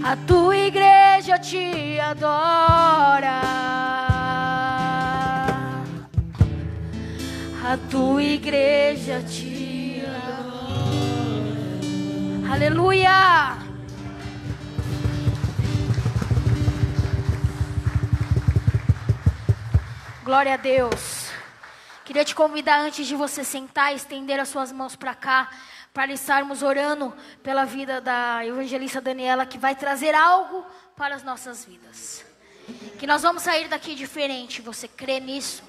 A tua igreja te adora. A tua igreja te adora. Aleluia. Glória a Deus. Queria te convidar, antes de você sentar e estender as suas mãos para cá, para estarmos orando pela vida da evangelista Daniela, que vai trazer algo para as nossas vidas. Que nós vamos sair daqui diferente. Você crê nisso?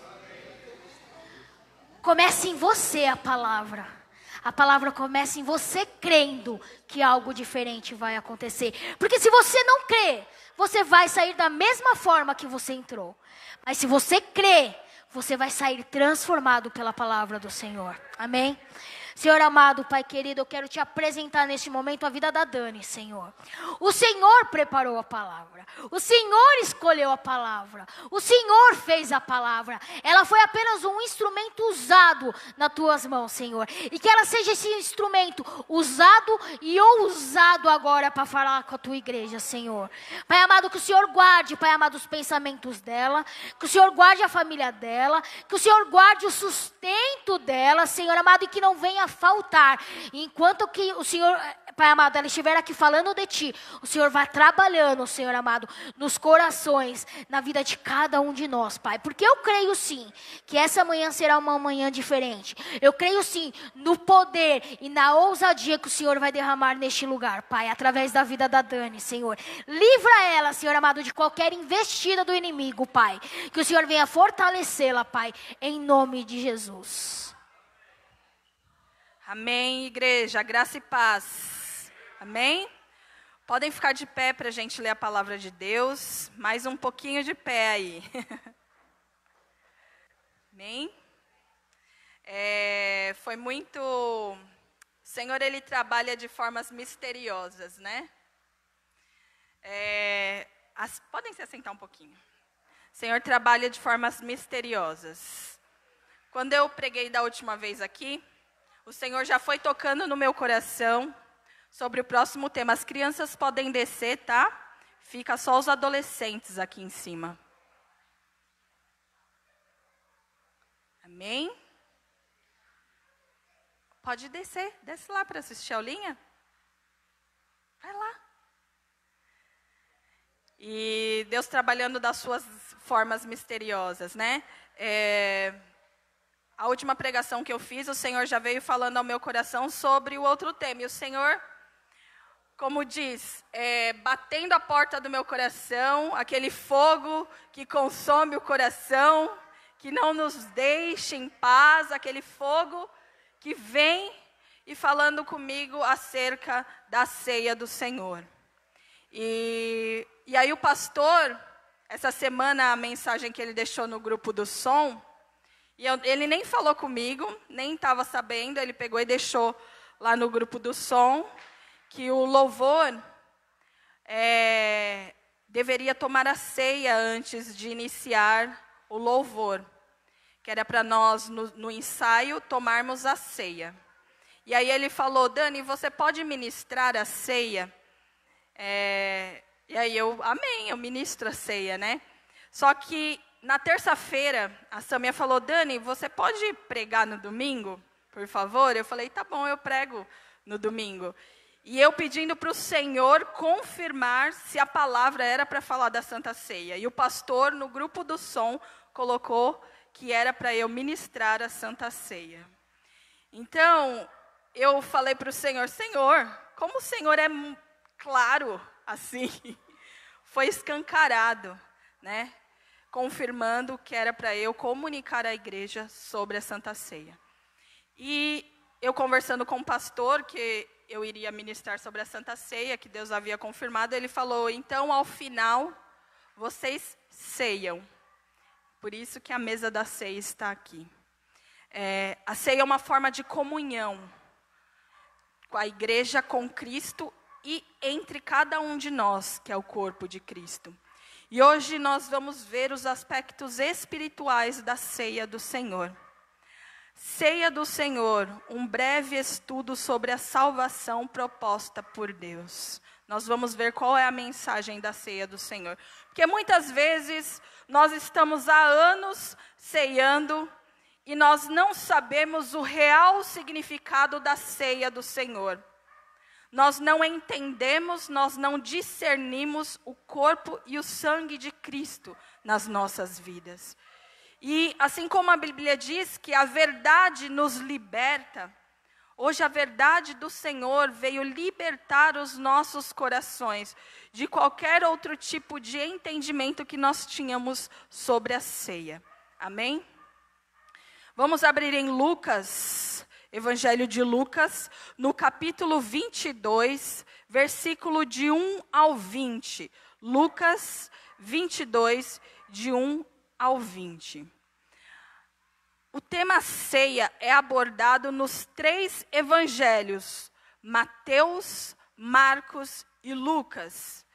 Comece em você a palavra. A palavra começa em você crendo que algo diferente vai acontecer. Porque se você não crê, você vai sair da mesma forma que você entrou. Mas se você crê, você vai sair transformado pela palavra do Senhor. Amém? Senhor amado, Pai querido, eu quero te apresentar neste momento a vida da Dani, Senhor. O Senhor preparou a palavra. O Senhor escolheu a palavra. O Senhor fez a palavra. Ela foi apenas um instrumento usado nas tuas mãos, Senhor. E que ela seja esse instrumento usado e ousado agora para falar com a tua igreja, Senhor. Pai amado, que o Senhor guarde, Pai amado, os pensamentos dela. Que o Senhor guarde a família dela. Que o Senhor guarde o sustento dela, Senhor amado, e que não venha faltar. Enquanto que o Senhor, Pai amado, ela estiver aqui falando de ti, o Senhor vai trabalhando, Senhor amado, nos corações, na vida de cada um de nós, Pai. Porque eu creio sim, que essa manhã será uma manhã diferente. Eu creio sim, no poder e na ousadia que o Senhor vai derramar neste lugar, Pai, através da vida da Dani, Senhor. Livra ela, Senhor amado, de qualquer investida do inimigo, Pai. Que o Senhor venha fortalecê-la, Pai, em nome de Jesus. Amém, igreja, graça e paz. Amém? Podem ficar de pé para a gente ler a palavra de Deus. Mais um pouquinho de pé aí. Amém? Foi muito... O Senhor, Ele trabalha de formas misteriosas, né? Podem se assentar um pouquinho. O Senhor trabalha de formas misteriosas. Quando eu preguei da última vez aqui, o Senhor já foi tocando no meu coração sobre o próximo tema. As crianças podem descer, tá? Fica só os adolescentes aqui em cima. Amém? Pode descer. Desce lá para assistir a aulinha. Vai lá. E Deus trabalhando das suas formas misteriosas, né? A última pregação que eu fiz, o Senhor já veio falando ao meu coração sobre o outro tema. E o Senhor, como diz, batendo a porta do meu coração, aquele fogo que consome o coração, que não nos deixa em paz, aquele fogo que vem e falando comigo acerca da ceia do Senhor. E aí o pastor, essa semana a mensagem que ele deixou no grupo do som, e ele nem falou comigo, nem estava sabendo, ele pegou e deixou lá no grupo do som, que o louvor deveria tomar a ceia antes de iniciar o louvor. Que era para nós, no ensaio, tomarmos a ceia. E aí ele falou, Dani, você pode ministrar a ceia? E aí amém, eu ministro a ceia, né? Só que... Na terça-feira, a Samia falou, Dani, você pode pregar no domingo, por favor? Eu falei, tá bom, eu prego no domingo. E eu pedindo para o Senhor confirmar se a palavra era para falar da Santa Ceia. E o pastor, no grupo do som, colocou que era para eu ministrar a Santa Ceia. Então, eu falei para o Senhor, Senhor, como o Senhor é claro assim, foi escancarado, né? Confirmando que era para eu comunicar à igreja sobre a Santa Ceia. E eu conversando com o pastor, que eu iria ministrar sobre a Santa Ceia, que Deus havia confirmado, ele falou, então, ao final, vocês ceiam. Por isso que a mesa da ceia está aqui. A ceia é uma forma de comunhão com a igreja, com Cristo e entre cada um de nós, que é o corpo de Cristo. E hoje nós vamos ver os aspectos espirituais da ceia do Senhor. Ceia do Senhor, um breve estudo sobre a salvação proposta por Deus. nós vamos ver qual é a mensagem da ceia do Senhor. Porque muitas vezes nós estamos há anos ceando e nós não sabemos o real significado da ceia do Senhor. Nós não entendemos, nós não discernimos o corpo e o sangue de Cristo nas nossas vidas. E assim como a Bíblia diz que a verdade nos liberta, hoje a verdade do Senhor veio libertar os nossos corações de qualquer outro tipo de entendimento que nós tínhamos sobre a ceia. Amém? Vamos abrir em Lucas, Evangelho de Lucas, no capítulo 22, versículo de 1 ao 20. Lucas 22, de 1 ao 20. O tema ceia é abordado nos 3 evangelhos, Mateus, Marcos e Lucas.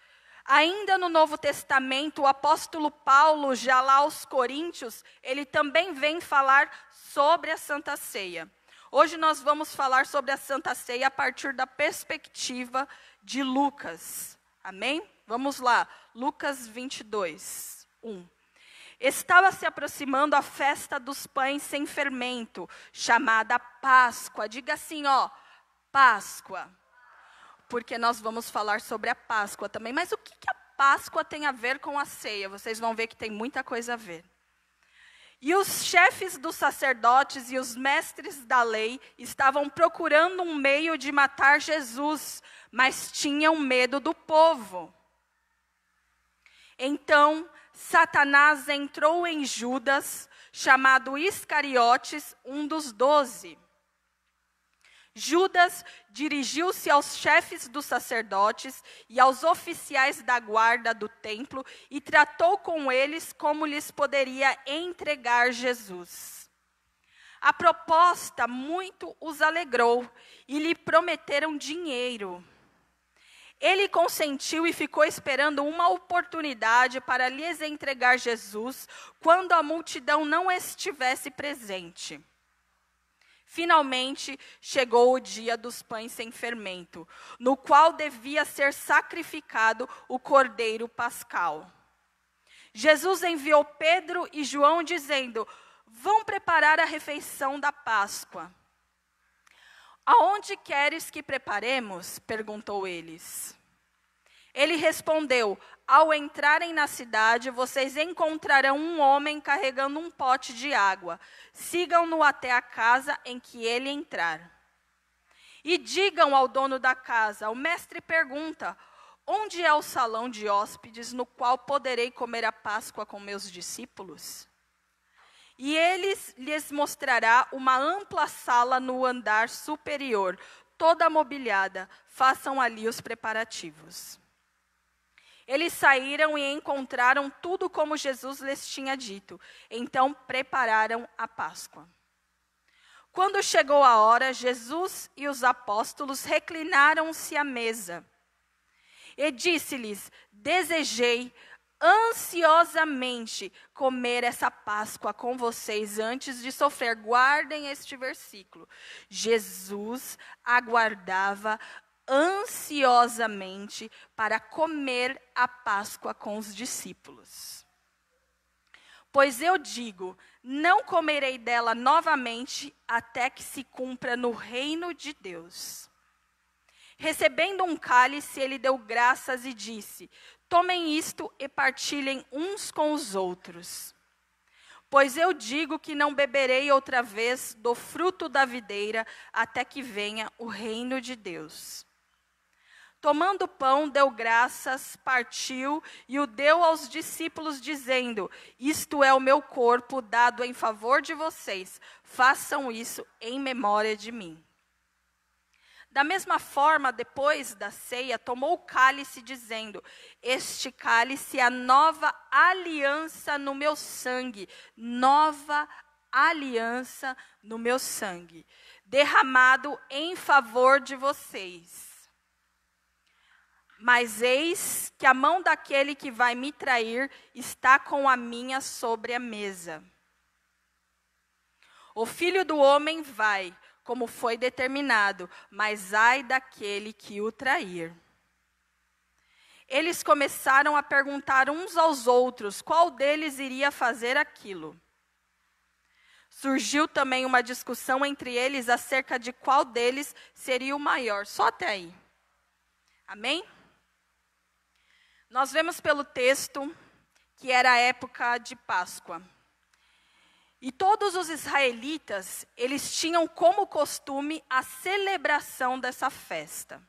Ainda no Novo Testamento, o apóstolo Paulo, já lá aos Coríntios, ele também vem falar sobre a Santa Ceia. Hoje nós vamos falar sobre a Santa Ceia a partir da perspectiva de Lucas. Amém? Vamos lá, Lucas 22, 1. Estava se aproximando a festa dos pães sem fermento, chamada Páscoa. Diga assim, ó, Páscoa. Porque nós vamos falar sobre a Páscoa também. Mas o que a Páscoa tem a ver com a ceia? Vocês vão ver que tem muita coisa a ver. E os chefes dos sacerdotes e os mestres da lei estavam procurando um meio de matar Jesus, mas tinham medo do povo. Então, Satanás entrou em Judas, chamado Iscariotes, um dos 12. Judas dirigiu-se aos chefes dos sacerdotes e aos oficiais da guarda do templo e tratou com eles como lhes poderia entregar Jesus. A proposta muito os alegrou e lhe prometeram dinheiro. Ele consentiu e ficou esperando uma oportunidade para lhes entregar Jesus quando a multidão não estivesse presente. Finalmente, chegou o dia dos pães sem fermento, no qual devia ser sacrificado o cordeiro pascal. Jesus enviou Pedro e João dizendo, vão preparar a refeição da Páscoa. Aonde queres que preparemos? Perguntou eles. Ele respondeu, ao entrarem na cidade, vocês encontrarão um homem carregando um pote de água. Sigam-no até a casa em que ele entrar. E digam ao dono da casa, o mestre pergunta, onde é o salão de hóspedes no qual poderei comer a Páscoa com meus discípulos? E ele lhes mostrará uma ampla sala no andar superior, toda mobiliada. Façam ali os preparativos. Eles saíram e encontraram tudo como Jesus lhes tinha dito. Então prepararam a Páscoa. Quando chegou a hora, Jesus e os apóstolos reclinaram-se à mesa. E disse-lhes, desejei ansiosamente comer essa Páscoa com vocês antes de sofrer. Guardem este versículo. Jesus aguardava ansiosamente para comer a Páscoa com os discípulos. Pois eu digo, não comerei dela novamente até que se cumpra no reino de Deus. Recebendo um cálice, ele deu graças e disse, tomem isto e partilhem uns com os outros. Pois eu digo que não beberei outra vez do fruto da videira até que venha o reino de Deus. Tomando o pão, deu graças, partiu e o deu aos discípulos, dizendo, isto é o meu corpo dado em favor de vocês, façam isso em memória de mim. Da mesma forma, depois da ceia, tomou o cálice, dizendo, este cálice é a nova aliança no meu sangue, nova aliança no meu sangue, derramado em favor de vocês. Mas eis que a mão daquele que vai me trair está com a minha sobre a mesa. O Filho do Homem vai, como foi determinado, mas ai daquele que o trair. eles começaram a perguntar uns aos outros qual deles iria fazer aquilo. Surgiu também uma discussão entre eles acerca de qual deles seria o maior. Só até aí. Amém? Nós vemos pelo texto que era a época de Páscoa. E todos os israelitas, eles tinham como costume a celebração dessa festa.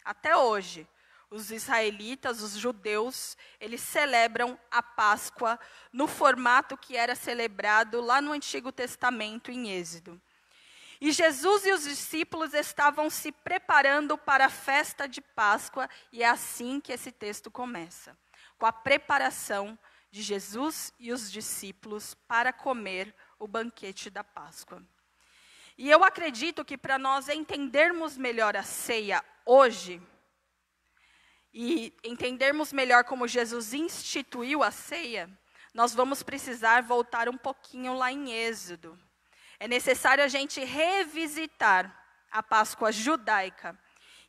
Até hoje, os israelitas, os judeus, eles celebram a Páscoa no formato que era celebrado lá no Antigo Testamento, em Êxodo. E Jesus e os discípulos estavam se preparando para a festa de Páscoa, e é assim que esse texto começa, com a preparação de Jesus e os discípulos para comer o banquete da Páscoa. E eu acredito que para nós entendermos melhor a ceia hoje, e entendermos melhor como Jesus instituiu a ceia, nós vamos precisar voltar um pouquinho lá em Êxodo. É necessário a gente revisitar a Páscoa judaica,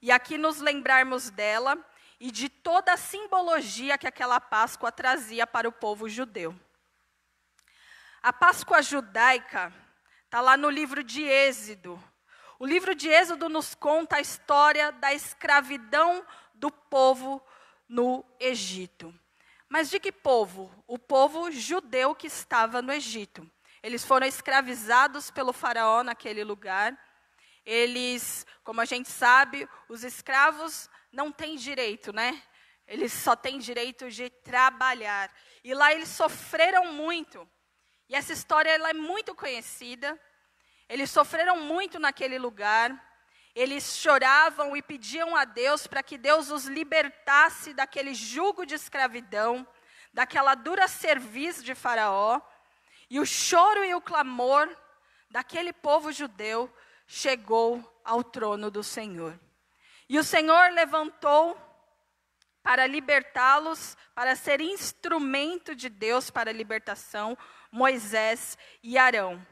e aqui nos lembrarmos dela e de toda a simbologia que aquela Páscoa trazia para o povo judeu. A Páscoa judaica está lá no livro de Êxodo. O livro de Êxodo nos conta a história da escravidão do povo no Egito. Mas de que povo? O povo judeu que estava no Egito. Eles foram escravizados pelo faraó naquele lugar. Eles, como a gente sabe, os escravos não têm direito, né? Eles só têm direito de trabalhar. E lá eles sofreram muito. E essa história ela é muito conhecida. Eles sofreram muito naquele lugar. Eles choravam e pediam a Deus para que Deus os libertasse daquele jugo de escravidão, daquela dura cerviz de Faraó. E o choro e o clamor daquele povo judeu chegou ao trono do Senhor. E o Senhor levantou para libertá-los, para ser instrumento de Deus para a libertação, Moisés e Arão.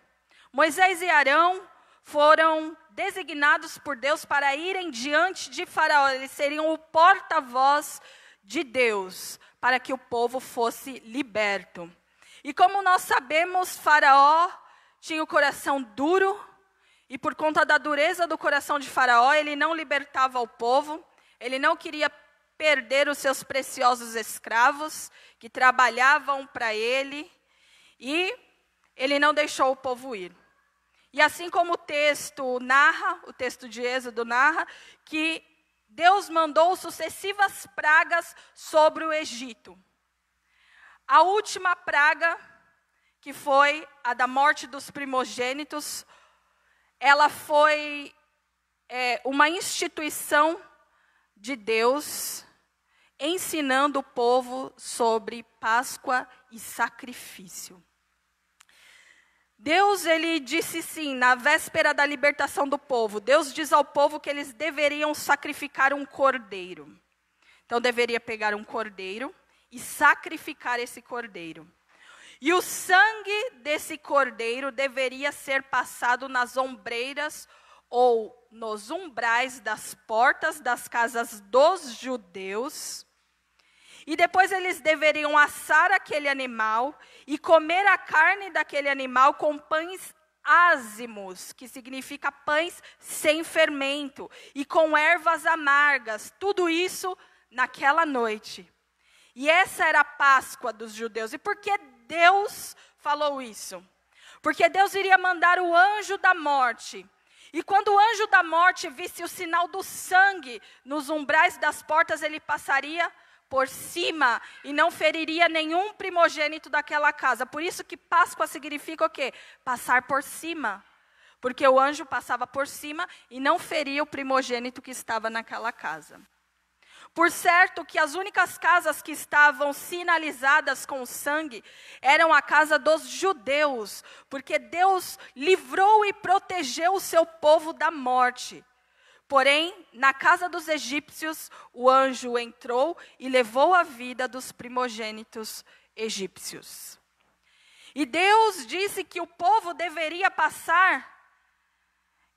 Moisés e Arão foram designados por Deus para irem diante de Faraó. Eles seriam o porta-voz de Deus, para que o povo fosse liberto. E como nós sabemos, Faraó tinha o coração duro, e por conta da dureza do coração de Faraó, ele não libertava o povo, ele não queria perder os seus preciosos escravos, que trabalhavam para ele, e ele não deixou o povo ir. E assim como o texto narra, o texto de Êxodo narra, que Deus mandou sucessivas pragas sobre o Egito. A última praga, que foi a da morte dos primogênitos, ela foi uma instituição de Deus, ensinando o povo sobre Páscoa e sacrifício. Deus, ele disse sim, na véspera da libertação do povo, Deus diz ao povo que eles deveriam sacrificar um cordeiro. Então, deveria pegar um cordeiro e sacrificar esse cordeiro. E o sangue desse cordeiro deveria ser passado nas ombreiras ou nos umbrais das portas das casas dos judeus. E depois eles deveriam assar aquele animal e comer a carne daquele animal com pães ázimos, que significa pães sem fermento, e com ervas amargas, tudo isso naquela noite. E essa era a Páscoa dos judeus. E por que Deus falou isso? Porque Deus iria mandar o anjo da morte. E quando o anjo da morte visse o sinal do sangue nos umbrais das portas, ele passaria por cima e não feriria nenhum primogênito daquela casa. Por isso que Páscoa significa o quê? Passar por cima. Porque o anjo passava por cima e não feria o primogênito que estava naquela casa. Por certo que as únicas casas que estavam sinalizadas com sangue eram a casa dos judeus, porque Deus livrou e protegeu o seu povo da morte. Porém, na casa dos egípcios, o anjo entrou e levou a vida dos primogênitos egípcios. E Deus disse que o povo deveria passar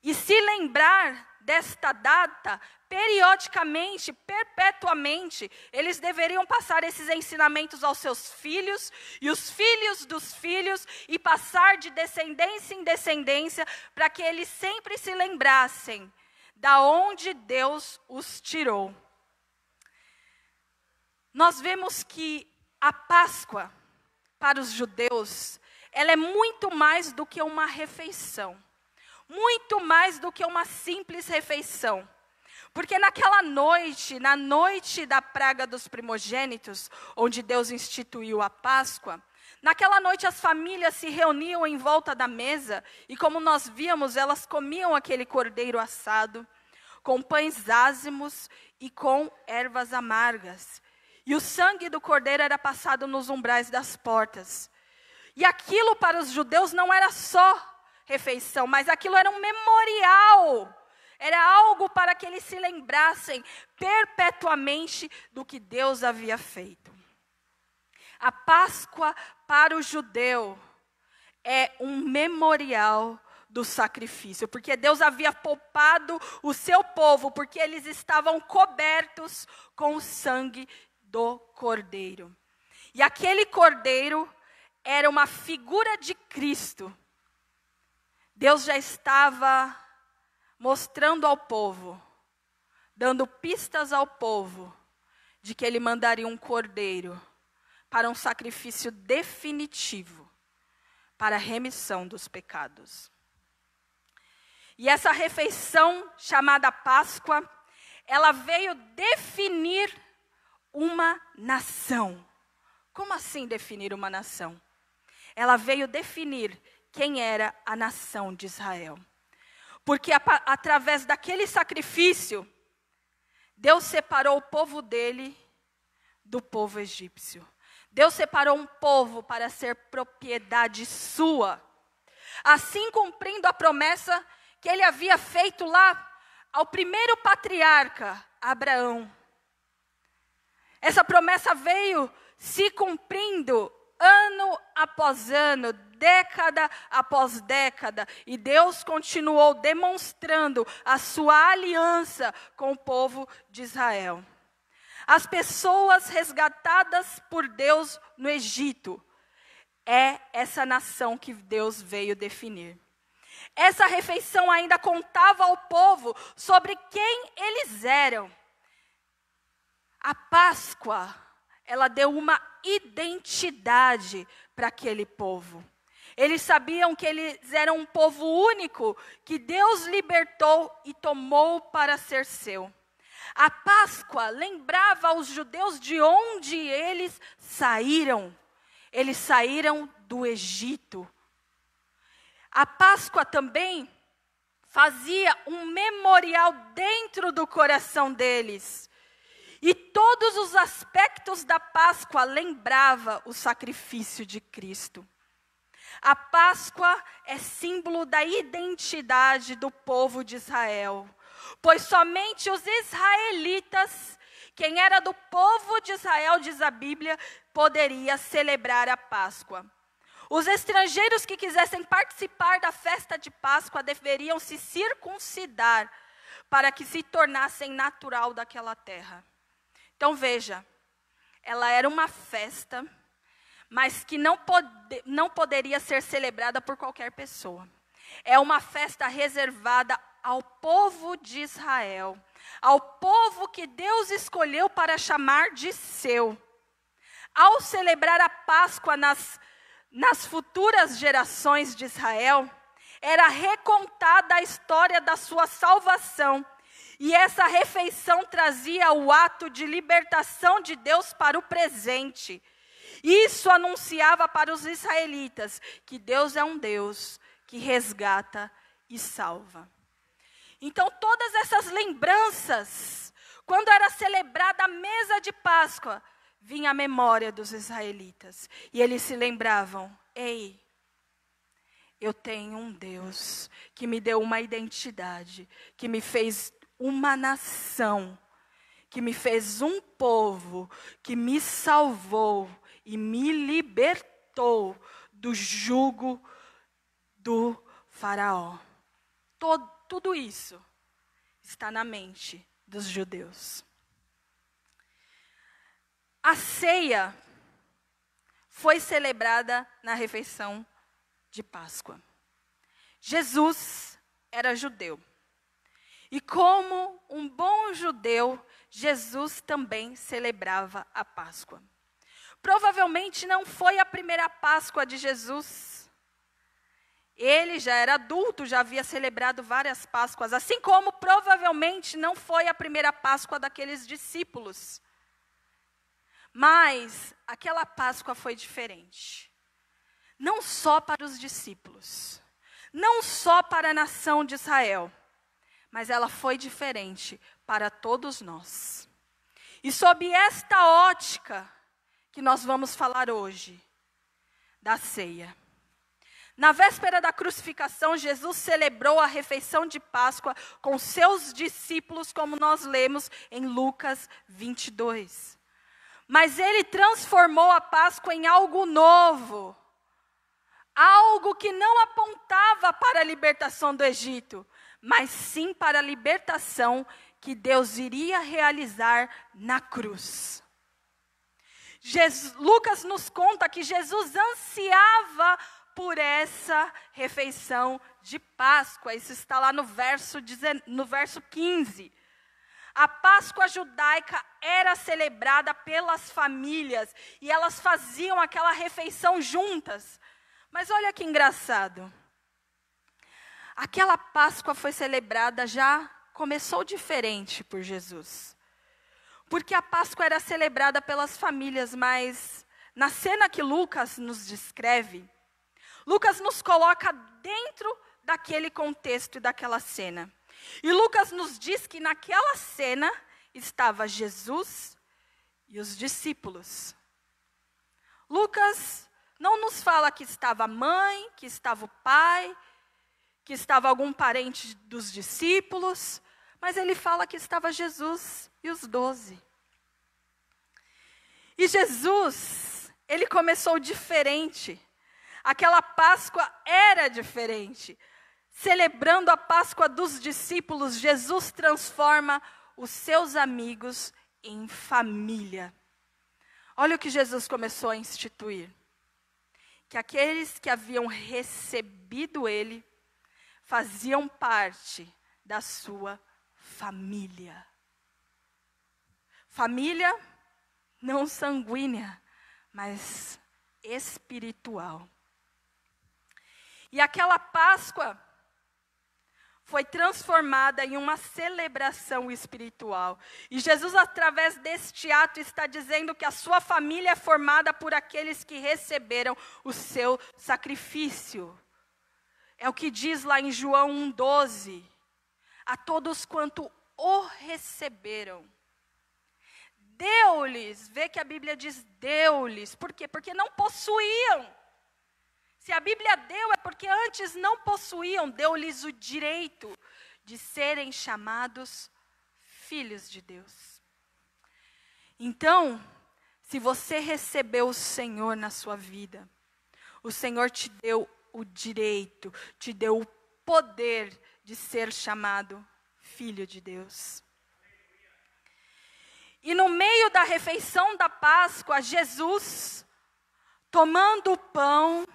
e se lembrar desta data, periodicamente, perpetuamente, eles deveriam passar esses ensinamentos aos seus filhos, e os filhos dos filhos, e passar de descendência em descendência, para que eles sempre se lembrassem da onde Deus os tirou. Nós vemos que a Páscoa, para os judeus, ela é muito mais do que uma refeição. Muito mais do que uma simples refeição. Porque naquela noite, na noite da praga dos primogênitos, onde Deus instituiu a Páscoa, naquela noite as famílias se reuniam em volta da mesa, e como nós víamos, elas comiam aquele cordeiro assado, com pães ázimos e com ervas amargas. E o sangue do cordeiro era passado nos umbrais das portas. E aquilo para os judeus não era só refeição, mas aquilo era um memorial. Era algo para que eles se lembrassem perpetuamente do que Deus havia feito. A Páscoa para o judeu é um memorial do sacrifício, porque Deus havia poupado o seu povo, porque eles estavam cobertos com o sangue do cordeiro. E aquele cordeiro era uma figura de Cristo. Deus já estava mostrando ao povo, dando pistas ao povo, de que ele mandaria um cordeiro para um sacrifício definitivo, para a remissão dos pecados. E essa refeição chamada Páscoa, ela veio definir uma nação. Como assim definir uma nação? Ela veio definir quem era a nação de Israel. Porque através daquele sacrifício, Deus separou o povo dele do povo egípcio. Deus separou um povo para ser propriedade sua. Assim cumprindo a promessa que ele havia feito lá ao primeiro patriarca, Abraão. Essa promessa veio se cumprindo ano após ano, década após década, e Deus continuou demonstrando a sua aliança com o povo de Israel. As pessoas resgatadas por Deus no Egito, é essa nação que Deus veio definir. Essa refeição ainda contava ao povo sobre quem eles eram. A Páscoa, ela deu uma identidade para aquele povo. Eles sabiam que eles eram um povo único, que Deus libertou e tomou para ser seu. A Páscoa lembrava aos judeus de onde eles saíram. Eles saíram do Egito. A Páscoa também fazia um memorial dentro do coração deles. E todos os aspectos da Páscoa lembrava o sacrifício de Cristo. A Páscoa é símbolo da identidade do povo de Israel, pois somente os israelitas, quem era do povo de Israel, diz a Bíblia, poderia celebrar a Páscoa. Os estrangeiros que quisessem participar da festa de Páscoa deveriam se circuncidar para que se tornassem natural daquela terra. Então veja, ela era uma festa, mas que não poderia ser celebrada por qualquer pessoa. É uma festa reservada ao povo de Israel, ao povo que Deus escolheu para chamar de seu. Ao celebrar a Páscoa nas futuras gerações de Israel, era recontada a história da sua salvação. E essa refeição trazia o ato de libertação de Deus para o presente. Isso anunciava para os israelitas que Deus é um Deus que resgata e salva. Então todas essas lembranças, quando era celebrada a mesa de Páscoa, vinha a memória dos israelitas. E eles se lembravam, ei, eu tenho um Deus que me deu uma identidade, que me fez uma nação, que me fez um povo, que me salvou e me libertou do jugo do faraó. Tudo isso está na mente dos judeus. A ceia foi celebrada na refeição de Páscoa. Jesus era judeu. E como um bom judeu, Jesus também celebrava a Páscoa. Provavelmente não foi a primeira Páscoa de Jesus. Ele já era adulto, já havia celebrado várias Páscoas, assim como provavelmente não foi a primeira Páscoa daqueles discípulos. Mas aquela Páscoa foi diferente. Não só para os discípulos, não só para a nação de Israel, mas ela foi diferente para todos nós. E sob esta ótica que nós vamos falar hoje, da ceia. Na véspera da crucificação, Jesus celebrou a refeição de Páscoa com seus discípulos, como nós lemos em Lucas 22. Mas ele transformou a Páscoa em algo novo. Algo que não apontava para a libertação do Egito, mas sim para a libertação que Deus iria realizar na cruz. Lucas nos conta que Jesus ansiava por essa refeição de Páscoa. Isso está lá no verso 15. A Páscoa judaica era celebrada pelas famílias e elas faziam aquela refeição juntas. Mas olha que engraçado. Aquela Páscoa foi celebrada, já começou diferente por Jesus. Porque a Páscoa era celebrada pelas famílias, mas na cena que Lucas nos descreve, Lucas nos coloca dentro daquele contexto e daquela cena. E Lucas nos diz que naquela cena estava Jesus e os discípulos. Lucas não nos fala que estava a mãe, que estava o pai, que estava algum parente dos discípulos, mas ele fala que estava Jesus e os 12. E Jesus, ele começou diferente. Aquela Páscoa era diferente. Celebrando a Páscoa dos discípulos, Jesus transforma os seus amigos em família. Olha o que Jesus começou a instituir. Que aqueles que haviam recebido ele, faziam parte da sua família. Família não sanguínea, mas espiritual. E aquela Páscoa foi transformada em uma celebração espiritual. E Jesus, através deste ato, está dizendo que a sua família é formada por aqueles que receberam o seu sacrifício. É o que diz lá em João 1,12. A todos quanto o receberam. Deu-lhes, vê que a Bíblia diz deu-lhes. Por quê? Porque não possuíam. Se a Bíblia deu, é porque antes não possuíam, deu-lhes o direito de serem chamados filhos de Deus. Então, se você recebeu o Senhor na sua vida, o Senhor te deu o direito, te deu o poder de ser chamado filho de Deus. E no meio da refeição da Páscoa, Jesus, tomando o pão,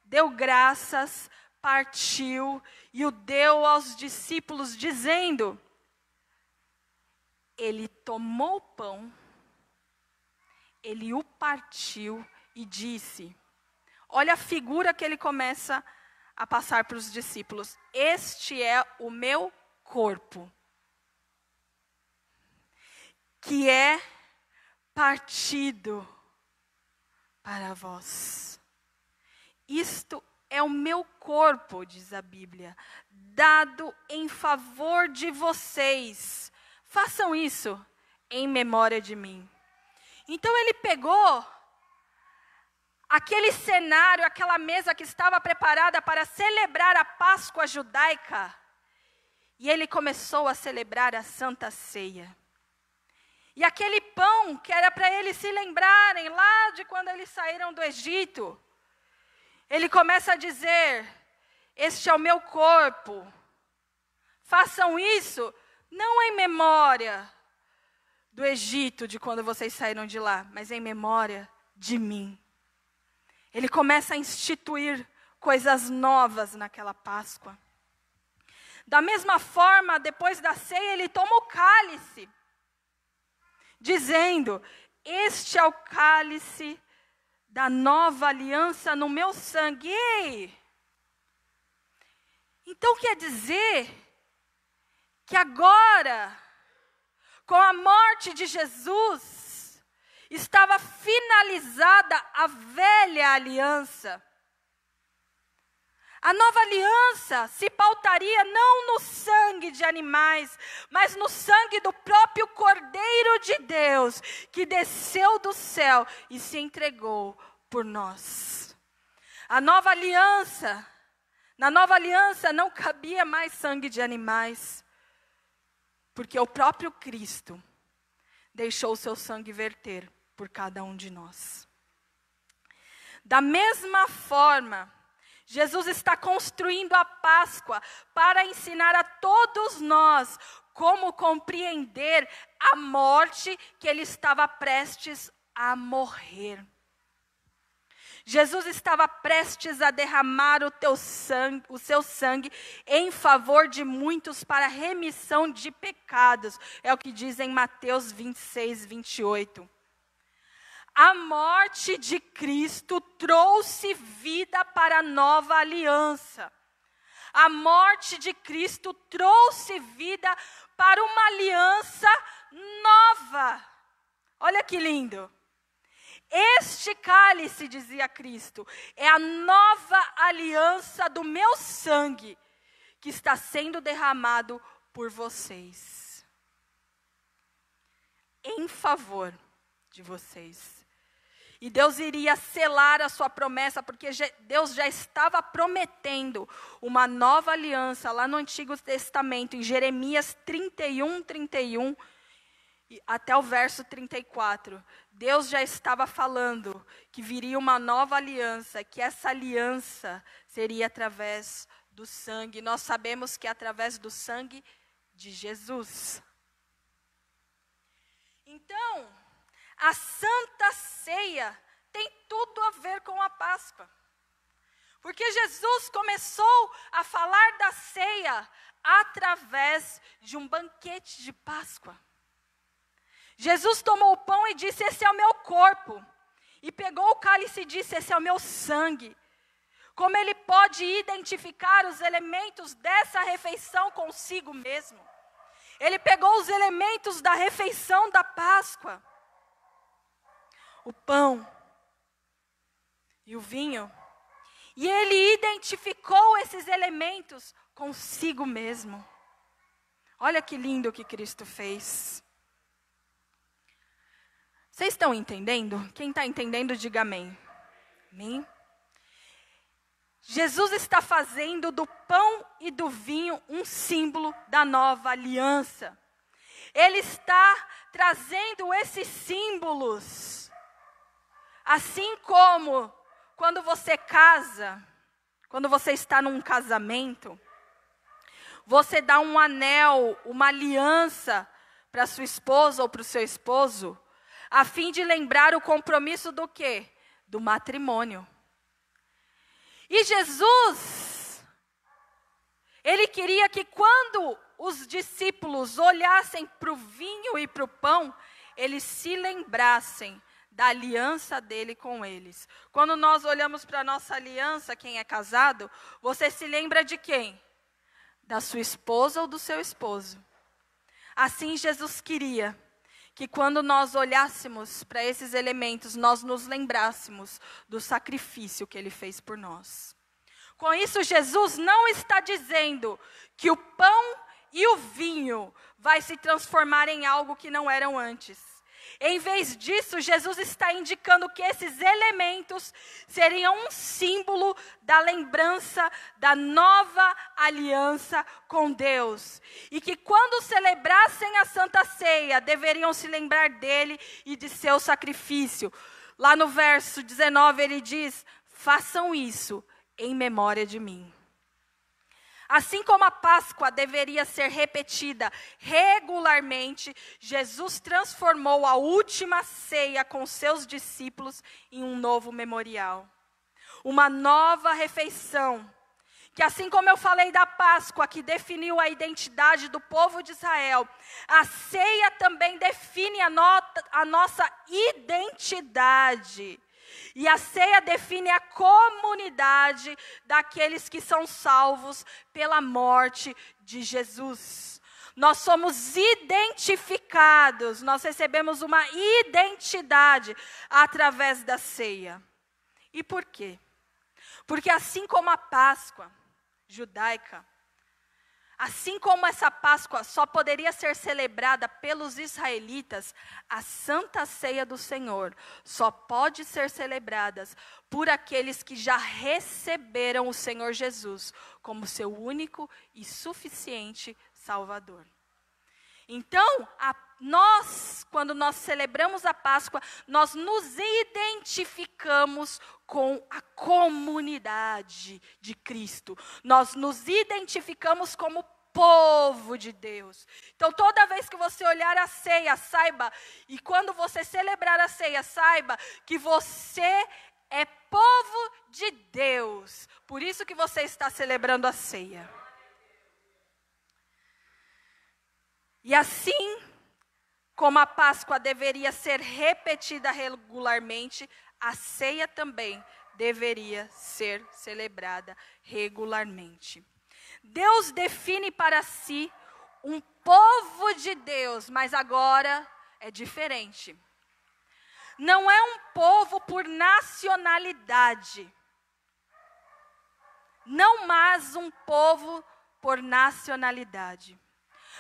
deu graças, partiu e o deu aos discípulos, dizendo, ele tomou o pão, ele o partiu e disse, olha a figura que ele começa a passar para os discípulos, este é o meu corpo, que é partido para vós. Isto é o meu corpo, diz a Bíblia, dado em favor de vocês. Façam isso em memória de mim. Então ele pegou aquele cenário, aquela mesa que estava preparada para celebrar a Páscoa judaica, e ele começou a celebrar a Santa Ceia. E aquele pão que era para eles se lembrarem lá de quando eles saíram do Egito, ele começa a dizer, este é o meu corpo, façam isso Não em memória do Egito, de quando vocês saíram de lá, mas em memória de mim. Ele começa a instituir coisas novas naquela Páscoa. Da mesma forma, depois da ceia, ele toma o cálice, dizendo: este é o cálice da nova aliança no meu sangue. Ei! Então quer dizer que agora, com a morte de Jesus, estava finalizada a velha aliança. A nova aliança se pautaria não no sangue de animais, mas no sangue do próprio Cordeiro de Deus, que desceu do céu e se entregou por nós. Na nova aliança não cabia mais sangue de animais, porque o próprio Cristo deixou o seu sangue verter por cada um de nós. Da mesma forma, Jesus está construindo a Páscoa para ensinar a todos nós como compreender a morte que ele estava prestes a morrer. Jesus estava prestes a derramar o seu sangue em favor de muitos para remissão de pecados. É o que diz em Mateus 26, 28. A morte de Cristo trouxe vida para a nova aliança. A morte de Cristo trouxe vida para uma aliança nova. Olha que lindo. Este cálice, dizia Cristo, é a nova aliança do meu sangue, que está sendo derramado por vocês, em favor de vocês. E Deus iria selar a sua promessa, porque Deus já estava prometendo uma nova aliança lá no Antigo Testamento, em Jeremias 31, até o verso 34. Deus já estava falando que viria uma nova aliança, que essa aliança seria através do sangue. Nós sabemos que é através do sangue de Jesus. Então, a Santa Ceia tem tudo a ver com a Páscoa. Porque Jesus começou a falar da ceia através de um banquete de Páscoa. Jesus tomou o pão e disse: esse é o meu corpo. E pegou o cálice e disse: esse é o meu sangue. Como ele pode identificar os elementos dessa refeição consigo mesmo? Ele pegou os elementos da refeição da Páscoa, o pão e o vinho, e ele identificou esses elementos consigo mesmo. Olha que lindo que Cristo fez. Vocês estão entendendo? Quem está entendendo, diga amém. Amém? Jesus está fazendo do pão e do vinho um símbolo da nova aliança. Ele está trazendo esses símbolos. Assim como quando você casa, quando você está num casamento, você dá um anel, uma aliança para sua esposa ou para o seu esposo, a fim de lembrar o compromisso do quê? Do matrimônio. E Jesus, ele queria que quando os discípulos olhassem para o vinho e para o pão, eles se lembrassem da aliança dele com eles. Quando nós olhamos para a nossa aliança, quem é casado, você se lembra de quem? Da sua esposa ou do seu esposo. Assim Jesus queria que quando nós olhássemos para esses elementos, nós nos lembrássemos do sacrifício que ele fez por nós. Com isso, Jesus não está dizendo que o pão e o vinho vai se transformar em algo que não eram antes. Em vez disso, Jesus está indicando que esses elementos seriam um símbolo da lembrança da nova aliança com Deus. E que quando celebrassem a Santa Ceia, deveriam se lembrar dele e de seu sacrifício. Lá no verso 19 ele diz: façam isso em memória de mim. Assim como a Páscoa deveria ser repetida regularmente, Jesus transformou a última ceia com seus discípulos em um novo memorial. Uma nova refeição, que assim como eu falei da Páscoa, que definiu a identidade do povo de Israel, a ceia também define a nossa identidade. E a ceia define a comunidade daqueles que são salvos pela morte de Jesus. Nós somos identificados, nós recebemos uma identidade através da ceia. E por quê? Porque assim como a Páscoa judaica, assim como essa Páscoa só poderia ser celebrada pelos israelitas, a Santa Ceia do Senhor só pode ser celebrada por aqueles que já receberam o Senhor Jesus como seu único e suficiente Salvador. Então, quando nós celebramos a Páscoa, nós nos identificamos com a comunidade de Cristo. Nós nos identificamos como povo de Deus. Então, toda vez que você olhar a ceia, saiba, e quando você celebrar a ceia, saiba que você é povo de Deus. Por isso que você está celebrando a ceia. E assim como a Páscoa deveria ser repetida regularmente, a ceia também deveria ser celebrada regularmente. Deus define para si um povo de Deus, mas agora é diferente. Não é um povo por nacionalidade. Não mais um povo por nacionalidade.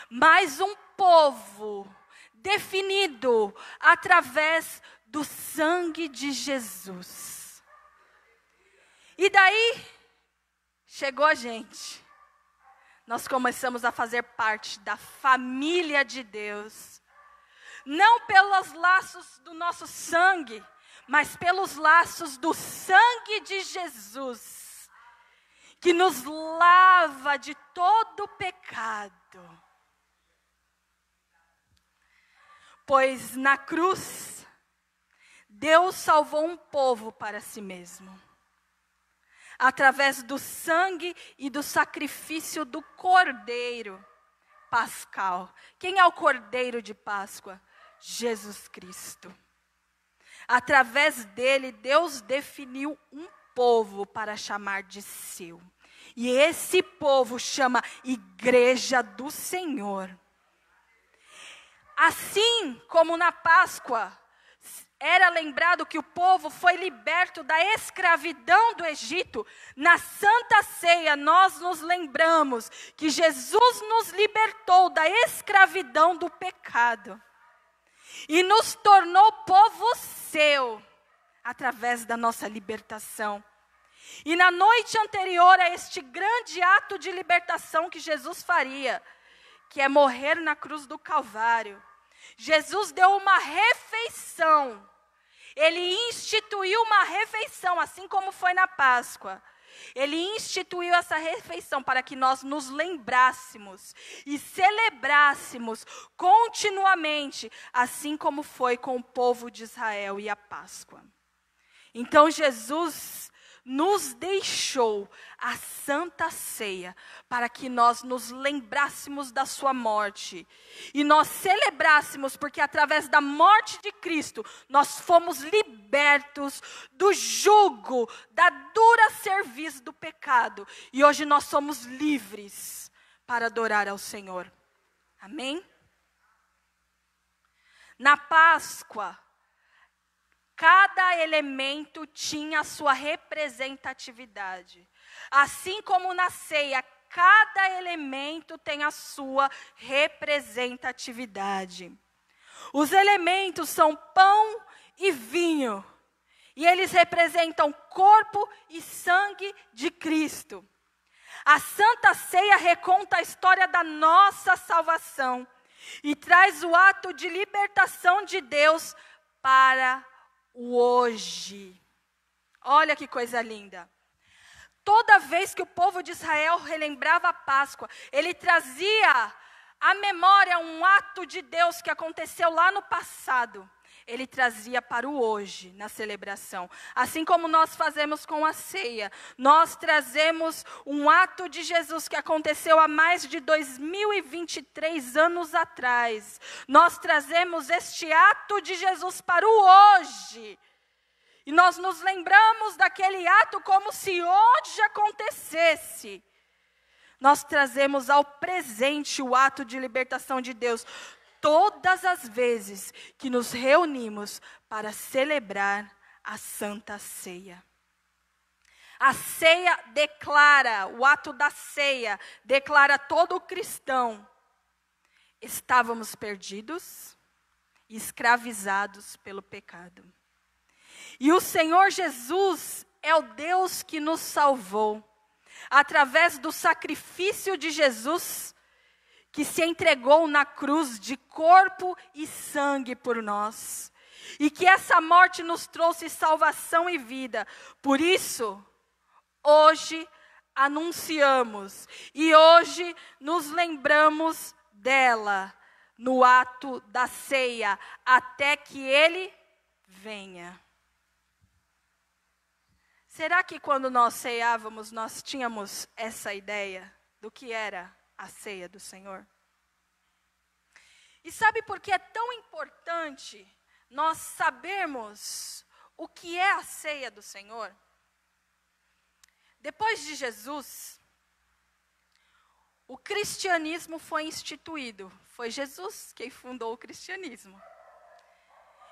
Mas um povo definido através do sangue de Jesus. E daí, chegou a gente. Nós começamos a fazer parte da família de Deus. Não pelos laços do nosso sangue, mas pelos laços do sangue de Jesus, que nos lava de todo pecado. Pois na cruz, Deus salvou um povo para si mesmo. Através do sangue e do sacrifício do Cordeiro Pascal. Quem é o Cordeiro de Páscoa? Jesus Cristo. Através dele, Deus definiu um povo para chamar de seu. E esse povo chama Igreja do Senhor. Assim como na Páscoa, era lembrado que o povo foi liberto da escravidão do Egito, na Santa Ceia nós nos lembramos que Jesus nos libertou da escravidão do pecado. E nos tornou povo seu, através da nossa libertação. E na noite anterior a este grande ato de libertação que Jesus faria, que é morrer na cruz do Calvário, Jesus deu uma refeição. Ele instituiu uma refeição, assim como foi na Páscoa. Ele instituiu essa refeição para que nós nos lembrássemos e celebrássemos continuamente, assim como foi com o povo de Israel e a Páscoa. Então Jesus nos deixou a Santa Ceia para que nós nos lembrássemos da sua morte. E nós celebrássemos, porque através da morte de Cristo, nós fomos libertos do jugo, da dura serviço do pecado. E hoje nós somos livres para adorar ao Senhor. Amém? Na Páscoa, cada elemento tinha a sua representatividade. Assim como na ceia, cada elemento tem a sua representatividade. Os elementos são pão e vinho. E eles representam corpo e sangue de Cristo. A Santa Ceia reconta a história da nossa salvação. E traz o ato de libertação de Deus para o hoje. Olha que coisa linda. toda vez que o povo de Israel relembrava a Páscoa, ele trazia à memória um ato de Deus que aconteceu lá no passado. Ele trazia para o hoje, na celebração. Assim como nós fazemos com a ceia. Nós trazemos um ato de Jesus que aconteceu há mais de 2023 anos atrás. Nós trazemos este ato de Jesus para o hoje. E nós nos lembramos daquele ato como se hoje acontecesse. Nós trazemos ao presente o ato de libertação de Deus. Todas as vezes que nos reunimos para celebrar a Santa Ceia. A ceia declara, o ato da ceia, declara todo cristão. Estávamos perdidos e escravizados pelo pecado. E o Senhor Jesus é o Deus que nos salvou. Através do sacrifício de Jesus, que se entregou na cruz de corpo e sangue por nós. E que essa morte nos trouxe salvação e vida. Por isso, hoje anunciamos e hoje nos lembramos dela no ato da ceia, até que Ele venha. Será que quando nós ceávamos, nós tínhamos essa ideia do que era a ceia do Senhor? E sabe por que é tão importante nós sabermos o que é a ceia do Senhor? Depois de Jesus, o cristianismo foi instituído. Foi Jesus quem fundou o cristianismo.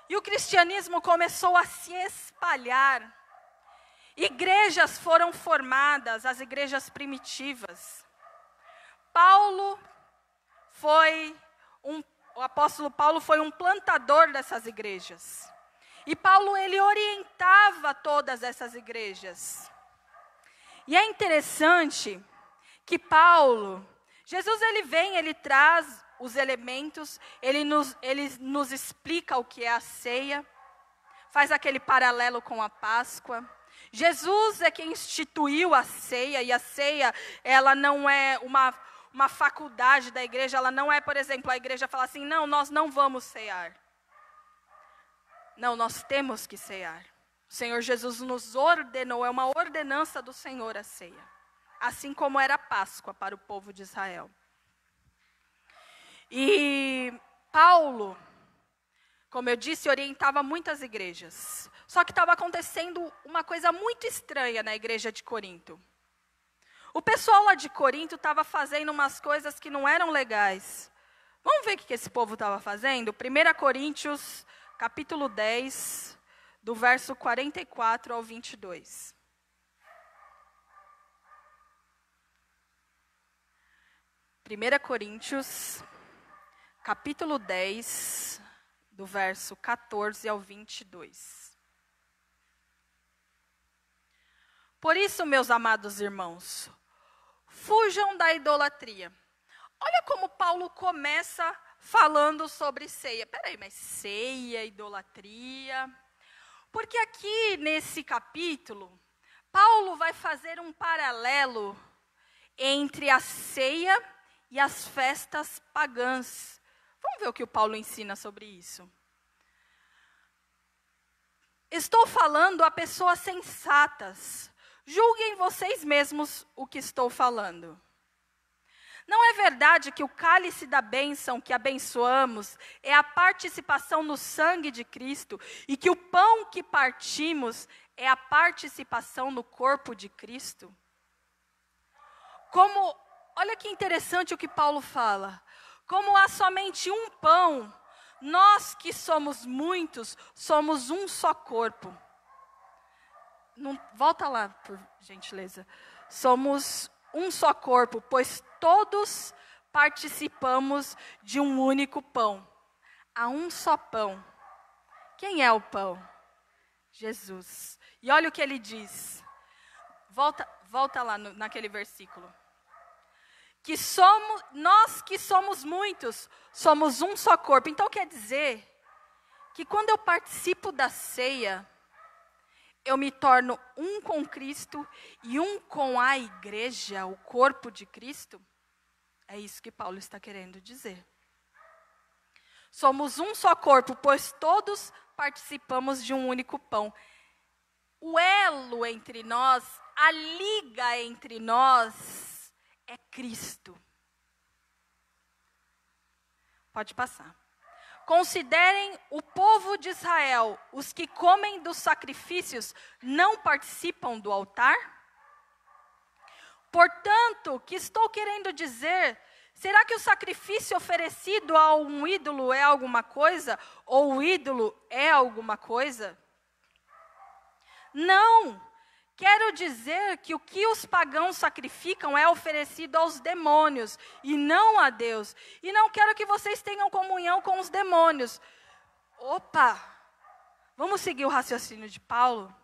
E o cristianismo começou a se espalhar. Igrejas foram formadas, as igrejas primitivas. O apóstolo Paulo foi um plantador dessas igrejas. E Paulo, ele orientava todas essas igrejas. E é interessante que Jesus ele vem, ele traz os elementos, ele nos explica o que é a ceia, faz aquele paralelo com a Páscoa. Jesus é quem instituiu a ceia, e a ceia, ela não é uma faculdade da igreja, ela não é, por exemplo, a igreja fala assim, não, nós não vamos cear. Não, nós temos que cear. O Senhor Jesus nos ordenou, é uma ordenança do Senhor a ceia. Assim como era a Páscoa para o povo de Israel. E Paulo, como eu disse, orientava muitas igrejas. Só que estava acontecendo uma coisa muito estranha na igreja de Corinto. O pessoal lá de Corinto estava fazendo umas coisas que não eram legais. Vamos ver o que esse povo estava fazendo? 1 Coríntios, capítulo 10, do verso 44 ao 22. Coríntios, capítulo 10, do verso 14 ao 22. Por isso, meus amados irmãos, fujam da idolatria. Olha como Paulo começa falando sobre ceia. Peraí, mas ceia, idolatria? Porque aqui nesse capítulo, Paulo vai fazer um paralelo entre a ceia e as festas pagãs. Vamos ver o que o Paulo ensina sobre isso. Estou falando a pessoas sensatas. Julguem vocês mesmos o que estou falando. Não é verdade que o cálice da bênção que abençoamos é a participação no sangue de Cristo e que o pão que partimos é a participação no corpo de Cristo? Olha que interessante o que Paulo fala. Como há somente um pão, nós que somos muitos, somos um só corpo. Volta lá, por gentileza. Somos um só corpo, pois todos participamos de um único pão. Há um só pão. Quem é o pão? Jesus. E olha o que ele diz. Volta lá naquele versículo. Nós que somos muitos, somos um só corpo. Então quer dizer que quando eu participo da ceia, eu me torno um com Cristo e um com a igreja, o corpo de Cristo? É isso que Paulo está querendo dizer. Somos um só corpo, pois todos participamos de um único pão. O elo entre nós, a liga entre nós é Cristo. Pode passar. Considerem o povo de Israel, os que comem dos sacrifícios, não participam do altar? Portanto, o que estou querendo dizer, será que o sacrifício oferecido a um ídolo é alguma coisa? Ou o ídolo é alguma coisa? Não! Quero dizer que o que os pagãos sacrificam é oferecido aos demônios e não a Deus. E não quero que vocês tenham comunhão com os demônios. Opa! Vamos seguir o raciocínio de Paulo?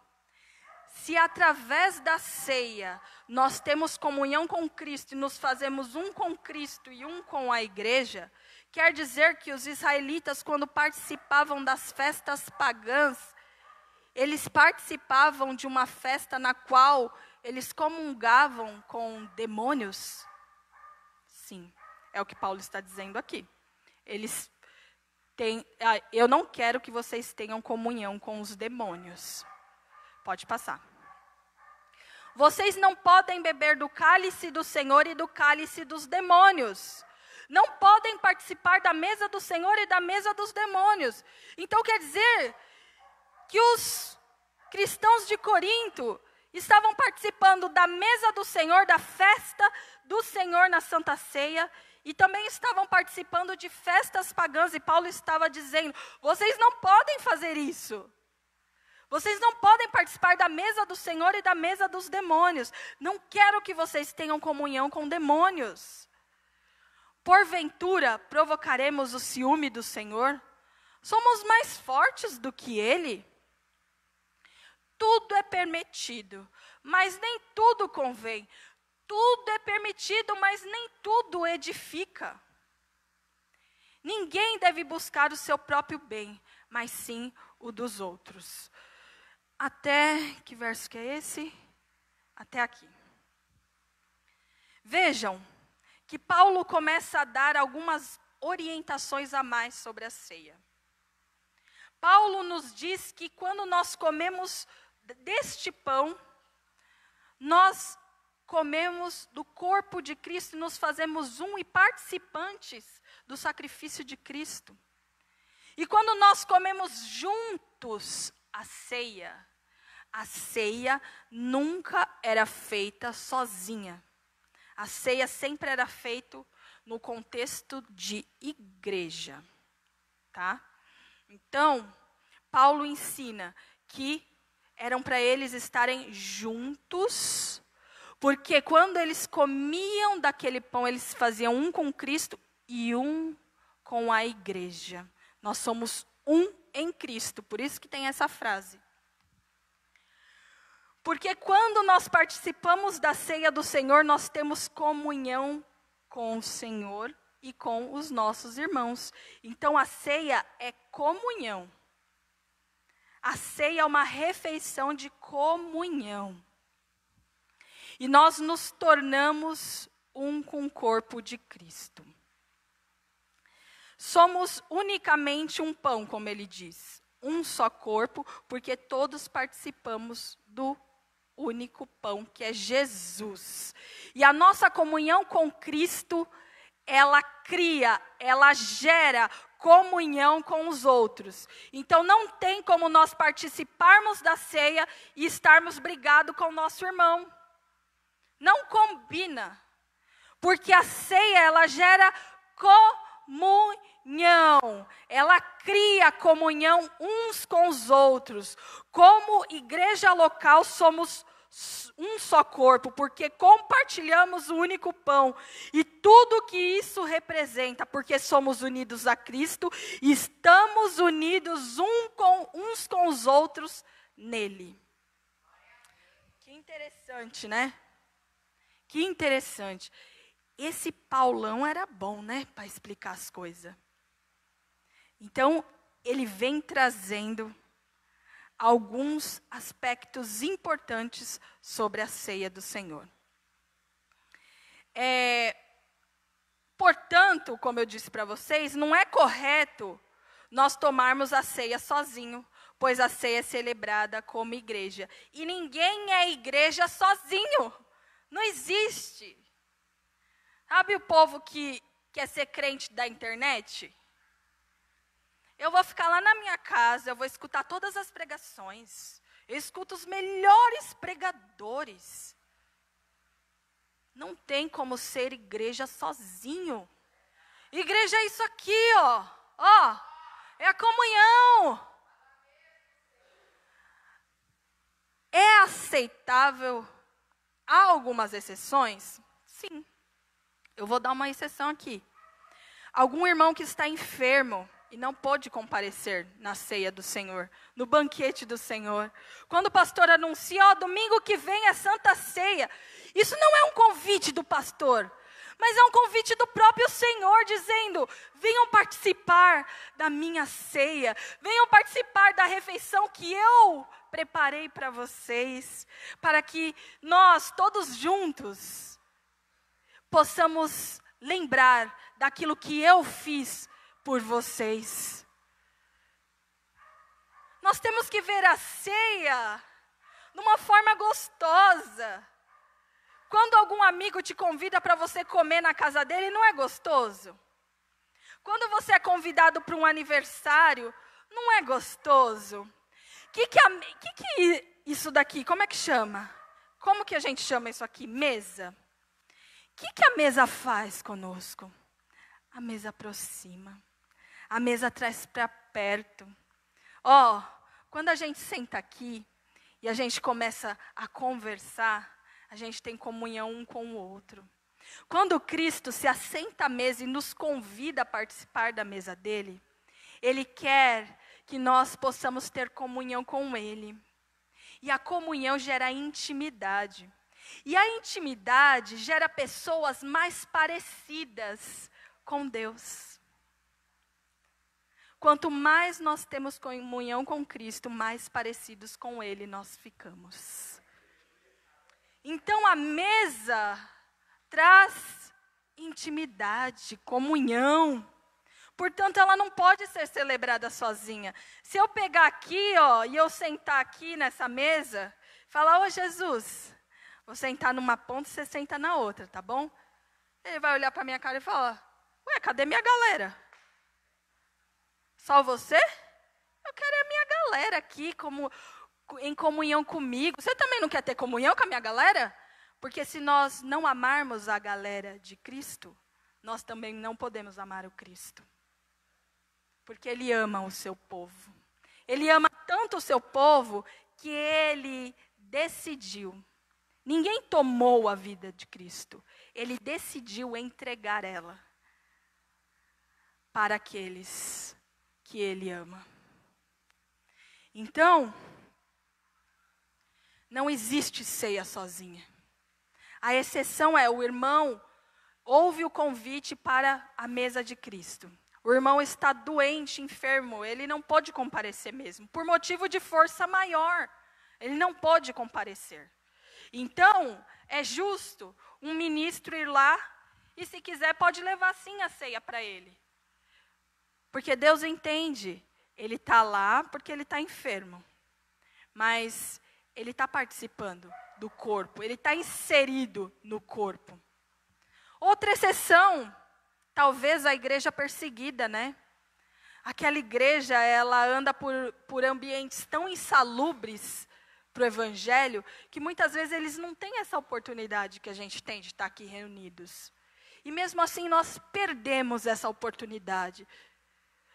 Se através da ceia nós temos comunhão com Cristo e nos fazemos um com Cristo e um com a igreja, quer dizer que os israelitas, quando participavam das festas pagãs, eles participavam de uma festa na qual eles comungavam com demônios? Sim, é o que Paulo está dizendo aqui. Eu não quero que vocês tenham comunhão com os demônios. Pode passar. Vocês não podem beber do cálice do Senhor e do cálice dos demônios. Não podem participar da mesa do Senhor e da mesa dos demônios. Então quer dizer que os cristãos de Corinto estavam participando da mesa do Senhor, da festa do Senhor na Santa Ceia, e também estavam participando de festas pagãs, e Paulo estava dizendo, vocês não podem fazer isso. Vocês não podem participar da mesa do Senhor e da mesa dos demônios. Não quero que vocês tenham comunhão com demônios. Porventura, provocaremos o ciúme do Senhor? Somos mais fortes do que Ele? Tudo é permitido, mas nem tudo convém. Tudo é permitido, mas nem tudo edifica. Ninguém deve buscar o seu próprio bem, mas sim o dos outros. Até, que verso que é esse? Até aqui. Vejam que Paulo começa a dar algumas orientações a mais sobre a ceia. Paulo nos diz que quando nós comemos deste pão, nós comemos do corpo de Cristo e nos fazemos um e participantes do sacrifício de Cristo. E quando nós comemos juntos a ceia nunca era feita sozinha. A ceia sempre era feita no contexto de igreja, tá? Então, Paulo ensina que eram para eles estarem juntos, porque quando eles comiam daquele pão, eles faziam um com Cristo e um com a igreja. Nós somos um em Cristo, por isso que tem essa frase. Porque quando nós participamos da ceia do Senhor, nós temos comunhão com o Senhor e com os nossos irmãos. Então a ceia é comunhão. A ceia é uma refeição de comunhão. E nós nos tornamos um com o corpo de Cristo. Somos unicamente um pão, como ele diz. Um só corpo, porque todos participamos do único pão, que é Jesus. E a nossa comunhão com Cristo, ela cria, ela gera comunhão com os outros. Então não tem como nós participarmos da ceia e estarmos brigados com o nosso irmão. Não combina. Porque a ceia, ela gera comunhão. Ela cria comunhão uns com os outros. Como igreja local, somos um só corpo, porque compartilhamos o único pão. E tudo que isso representa, porque somos unidos a Cristo e estamos unidos uns com os outros nele. Que interessante, né? Que interessante. Esse Paulão era bom, né? Para explicar as coisas. Então, ele vem trazendo alguns aspectos importantes sobre a ceia do Senhor. Portanto, como eu disse para vocês, não é correto nós tomarmos a ceia sozinho, pois a ceia é celebrada como igreja. E ninguém é igreja sozinho. Não existe. Sabe o povo que quer ser crente da internet? Eu vou ficar lá na minha casa, eu vou escutar todas as pregações. Eu escuto os melhores pregadores. Não tem como ser igreja sozinho. Igreja é isso aqui, ó. Ó, é a comunhão. É aceitável? Há algumas exceções? Sim. Eu vou dar uma exceção aqui. Algum irmão que está enfermo e não pôde comparecer na ceia do Senhor, no banquete do Senhor. Quando o pastor anuncia, ó, domingo que vem é Santa Ceia. Isso não é um convite do pastor, mas é um convite do próprio Senhor, dizendo, venham participar da minha ceia, venham participar da refeição que eu preparei para vocês, para que nós, todos juntos, possamos lembrar daquilo que eu fiz por vocês. Nós temos que ver a ceia de uma forma gostosa. Quando algum amigo te convida para você comer na casa dele, não é gostoso? Quando você é convidado para um aniversário, não é gostoso? Que isso daqui, como é que chama? Como que a gente chama isso aqui? Mesa. O que a mesa faz conosco? A mesa aproxima. A mesa traz para perto. Ó, quando a gente senta aqui e a gente começa a conversar, a gente tem comunhão um com o outro. Quando Cristo se assenta à mesa e nos convida a participar da mesa dele, Ele quer que nós possamos ter comunhão com Ele. E a comunhão gera intimidade. E a intimidade gera pessoas mais parecidas com Deus. Quanto mais nós temos comunhão com Cristo, mais parecidos com Ele nós ficamos. Então a mesa traz intimidade, comunhão. Portanto, ela não pode ser celebrada sozinha. Se eu pegar aqui, ó, e eu sentar aqui nessa mesa, falar, ô Jesus, vou sentar numa ponta e você senta na outra, tá bom? Ele vai olhar para minha cara e falar, ué, cadê minha galera? Só você? Eu quero a minha galera aqui, em comunhão comigo. Você também não quer ter comunhão com a minha galera? Porque se nós não amarmos a galera de Cristo, nós também não podemos amar o Cristo. Porque Ele ama o seu povo. Ele ama tanto o seu povo que Ele decidiu. Ninguém tomou a vida de Cristo. Ele decidiu entregar ela para aqueles que Ele ama. Então, não existe ceia sozinha. A exceção é o irmão ouve o convite para a mesa de Cristo. O irmão está doente, enfermo, ele não pode comparecer mesmo, por motivo de força maior. Ele não pode comparecer. Então, é justo um ministro ir lá e, se quiser, pode levar sim a ceia para ele. Porque Deus entende, ele está lá porque ele está enfermo. Mas ele está participando do corpo, ele está inserido no corpo. Outra exceção, talvez a igreja perseguida, né? Aquela igreja, ela anda por ambientes tão insalubres para o evangelho, que muitas vezes eles não têm essa oportunidade que a gente tem de estar aqui reunidos. E mesmo assim nós perdemos essa oportunidade.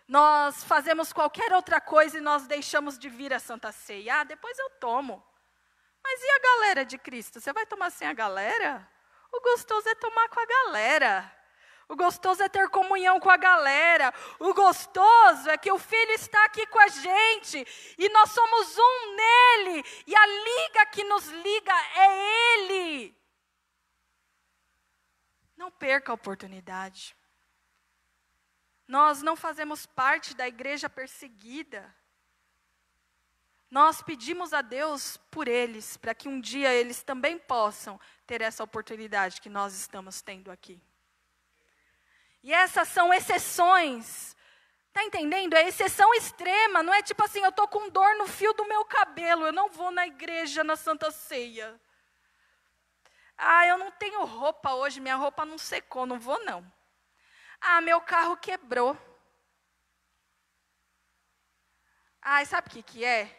Nós fazemos qualquer outra coisa e nós deixamos de vir à Santa Ceia. Ah, depois eu tomo. Mas e a galera de Cristo? Você vai tomar sem a galera? O gostoso é tomar com a galera. O gostoso é ter comunhão com a galera. O gostoso é que o Filho está aqui com a gente. E nós somos um nele. E a liga que nos liga é Ele. Não perca a oportunidade. Nós não fazemos parte da igreja perseguida. Nós pedimos a Deus por eles, para que um dia eles também possam ter essa oportunidade que nós estamos tendo aqui. E essas são exceções. Está entendendo? É exceção extrema. Não é tipo assim, eu estou com dor no fio do meu cabelo, eu não vou na igreja na Santa Ceia. Eu não tenho roupa hoje, minha roupa não secou, não vou não. Meu carro quebrou. Sabe o que é?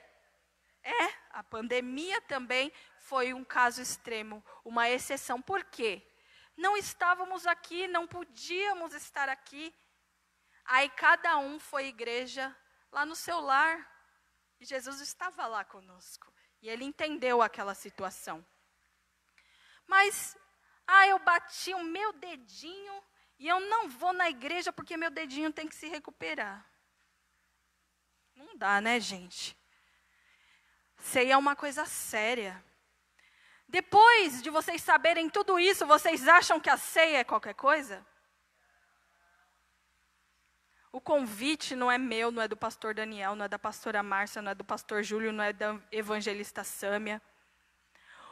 A pandemia também foi um caso extremo, uma exceção. Por quê? Não estávamos aqui, não podíamos estar aqui. Aí cada um foi à igreja lá no seu lar. E Jesus estava lá conosco. E ele entendeu aquela situação. Mas, eu bati o meu dedinho e eu não vou na igreja porque meu dedinho tem que se recuperar. Não dá, né, gente? Ceia é uma coisa séria. Depois de vocês saberem tudo isso, vocês acham que a ceia é qualquer coisa? O convite não é meu, não é do pastor Daniel, não é da pastora Márcia, não é do pastor Júlio, não é da evangelista Sâmia.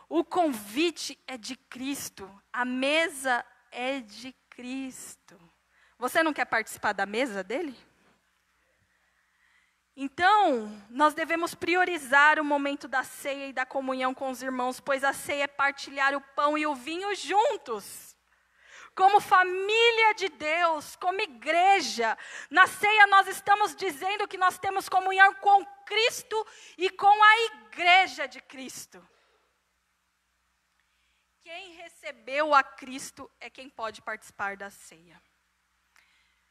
O convite é de Cristo. A mesa é de Cristo. Você não quer participar da mesa dele? Então, nós devemos priorizar o momento da ceia e da comunhão com os irmãos, pois a ceia é partilhar o pão e o vinho juntos. Como família de Deus, como igreja, na ceia nós estamos dizendo que nós temos comunhão com Cristo e com a igreja de Cristo. Quem recebeu a Cristo é quem pode participar da ceia.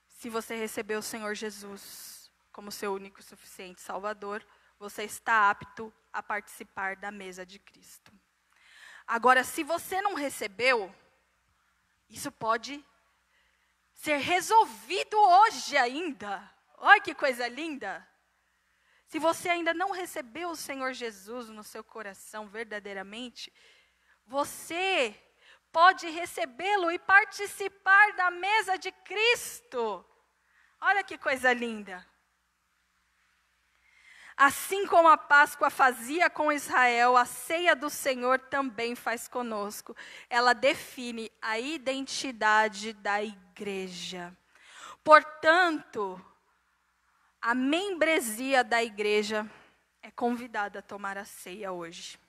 Se você recebeu o Senhor Jesus como seu único e suficiente Salvador, você está apto a participar da mesa de Cristo. Agora, se você não recebeu, isso pode ser resolvido hoje ainda. Olha que coisa linda. Se você ainda não recebeu o Senhor Jesus no seu coração verdadeiramente, você pode recebê-lo e participar da mesa de Cristo. Olha que coisa linda. Assim como a Páscoa fazia com Israel, a ceia do Senhor também faz conosco. Ela define a identidade da igreja. Portanto, a membresia da igreja é convidada a tomar a ceia hoje.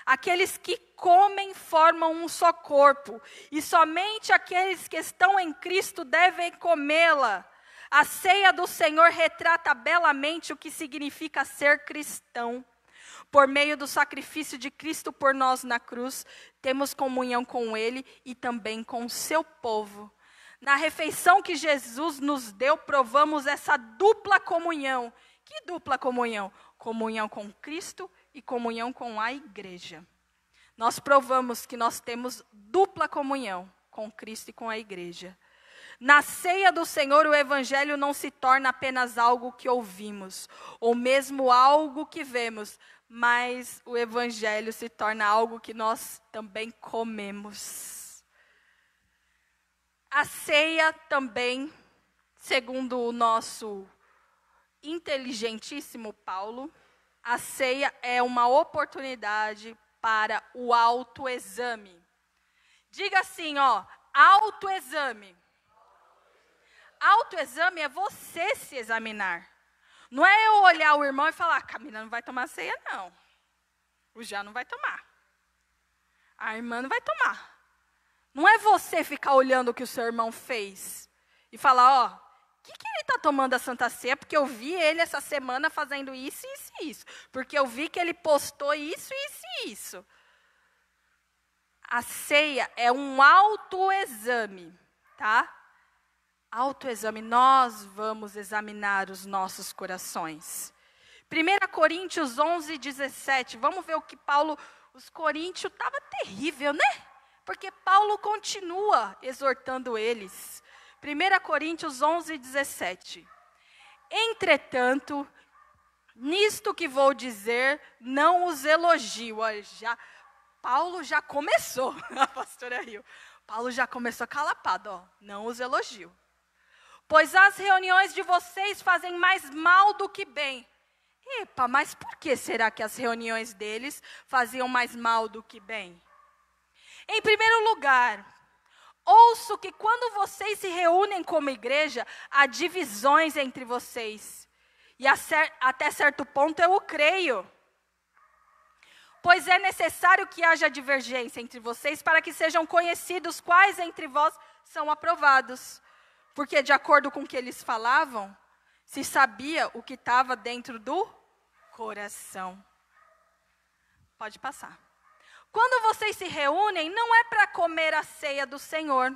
Aqueles que comem formam um só corpo, e somente aqueles que estão em Cristo devem comê-la. A ceia do Senhor retrata belamente o que significa ser cristão. Por meio do sacrifício de Cristo por nós na cruz, temos comunhão com Ele e também com o seu povo. Na refeição que Jesus nos deu, provamos essa dupla comunhão. Que dupla comunhão? Comunhão com Cristo e comunhão com a igreja. Nós provamos que nós temos dupla comunhão com Cristo e com a igreja. Na ceia do Senhor, o evangelho não se torna apenas algo que ouvimos, ou mesmo algo que vemos, mas o evangelho se torna algo que nós também comemos. A ceia também, segundo o nosso inteligentíssimo Paulo, a ceia é uma oportunidade para o autoexame. Diga assim, autoexame. Autoexame é você se examinar. Não é eu olhar o irmão e falar, Camila não vai tomar ceia não. O Já não vai tomar. A irmã não vai tomar. Não é você ficar olhando o que o seu irmão fez e falar, o que ele está tomando a Santa Ceia? Porque eu vi ele essa semana fazendo isso, isso e isso. Porque eu vi que ele postou isso, isso e isso. A ceia é um autoexame, tá? Autoexame, nós vamos examinar os nossos corações. 1 Coríntios 11, 17, vamos ver o que Paulo, os coríntios, estava terrível, né? Porque Paulo continua exortando eles. 1 Coríntios 11, 17. Entretanto, nisto que vou dizer, não os elogio. Paulo já começou, a pastora riu. Paulo já começou calapado, não os elogio. Pois as reuniões de vocês fazem mais mal do que bem. Epa, mas por que será que as reuniões deles faziam mais mal do que bem? Em primeiro lugar, ouço que quando vocês se reúnem como igreja, há divisões entre vocês. E até certo ponto eu o creio. Pois é necessário que haja divergência entre vocês para que sejam conhecidos quais entre vós são aprovados. Porque de acordo com o que eles falavam, se sabia o que estava dentro do coração. Pode passar. Quando vocês se reúnem, não é para comer a ceia do Senhor.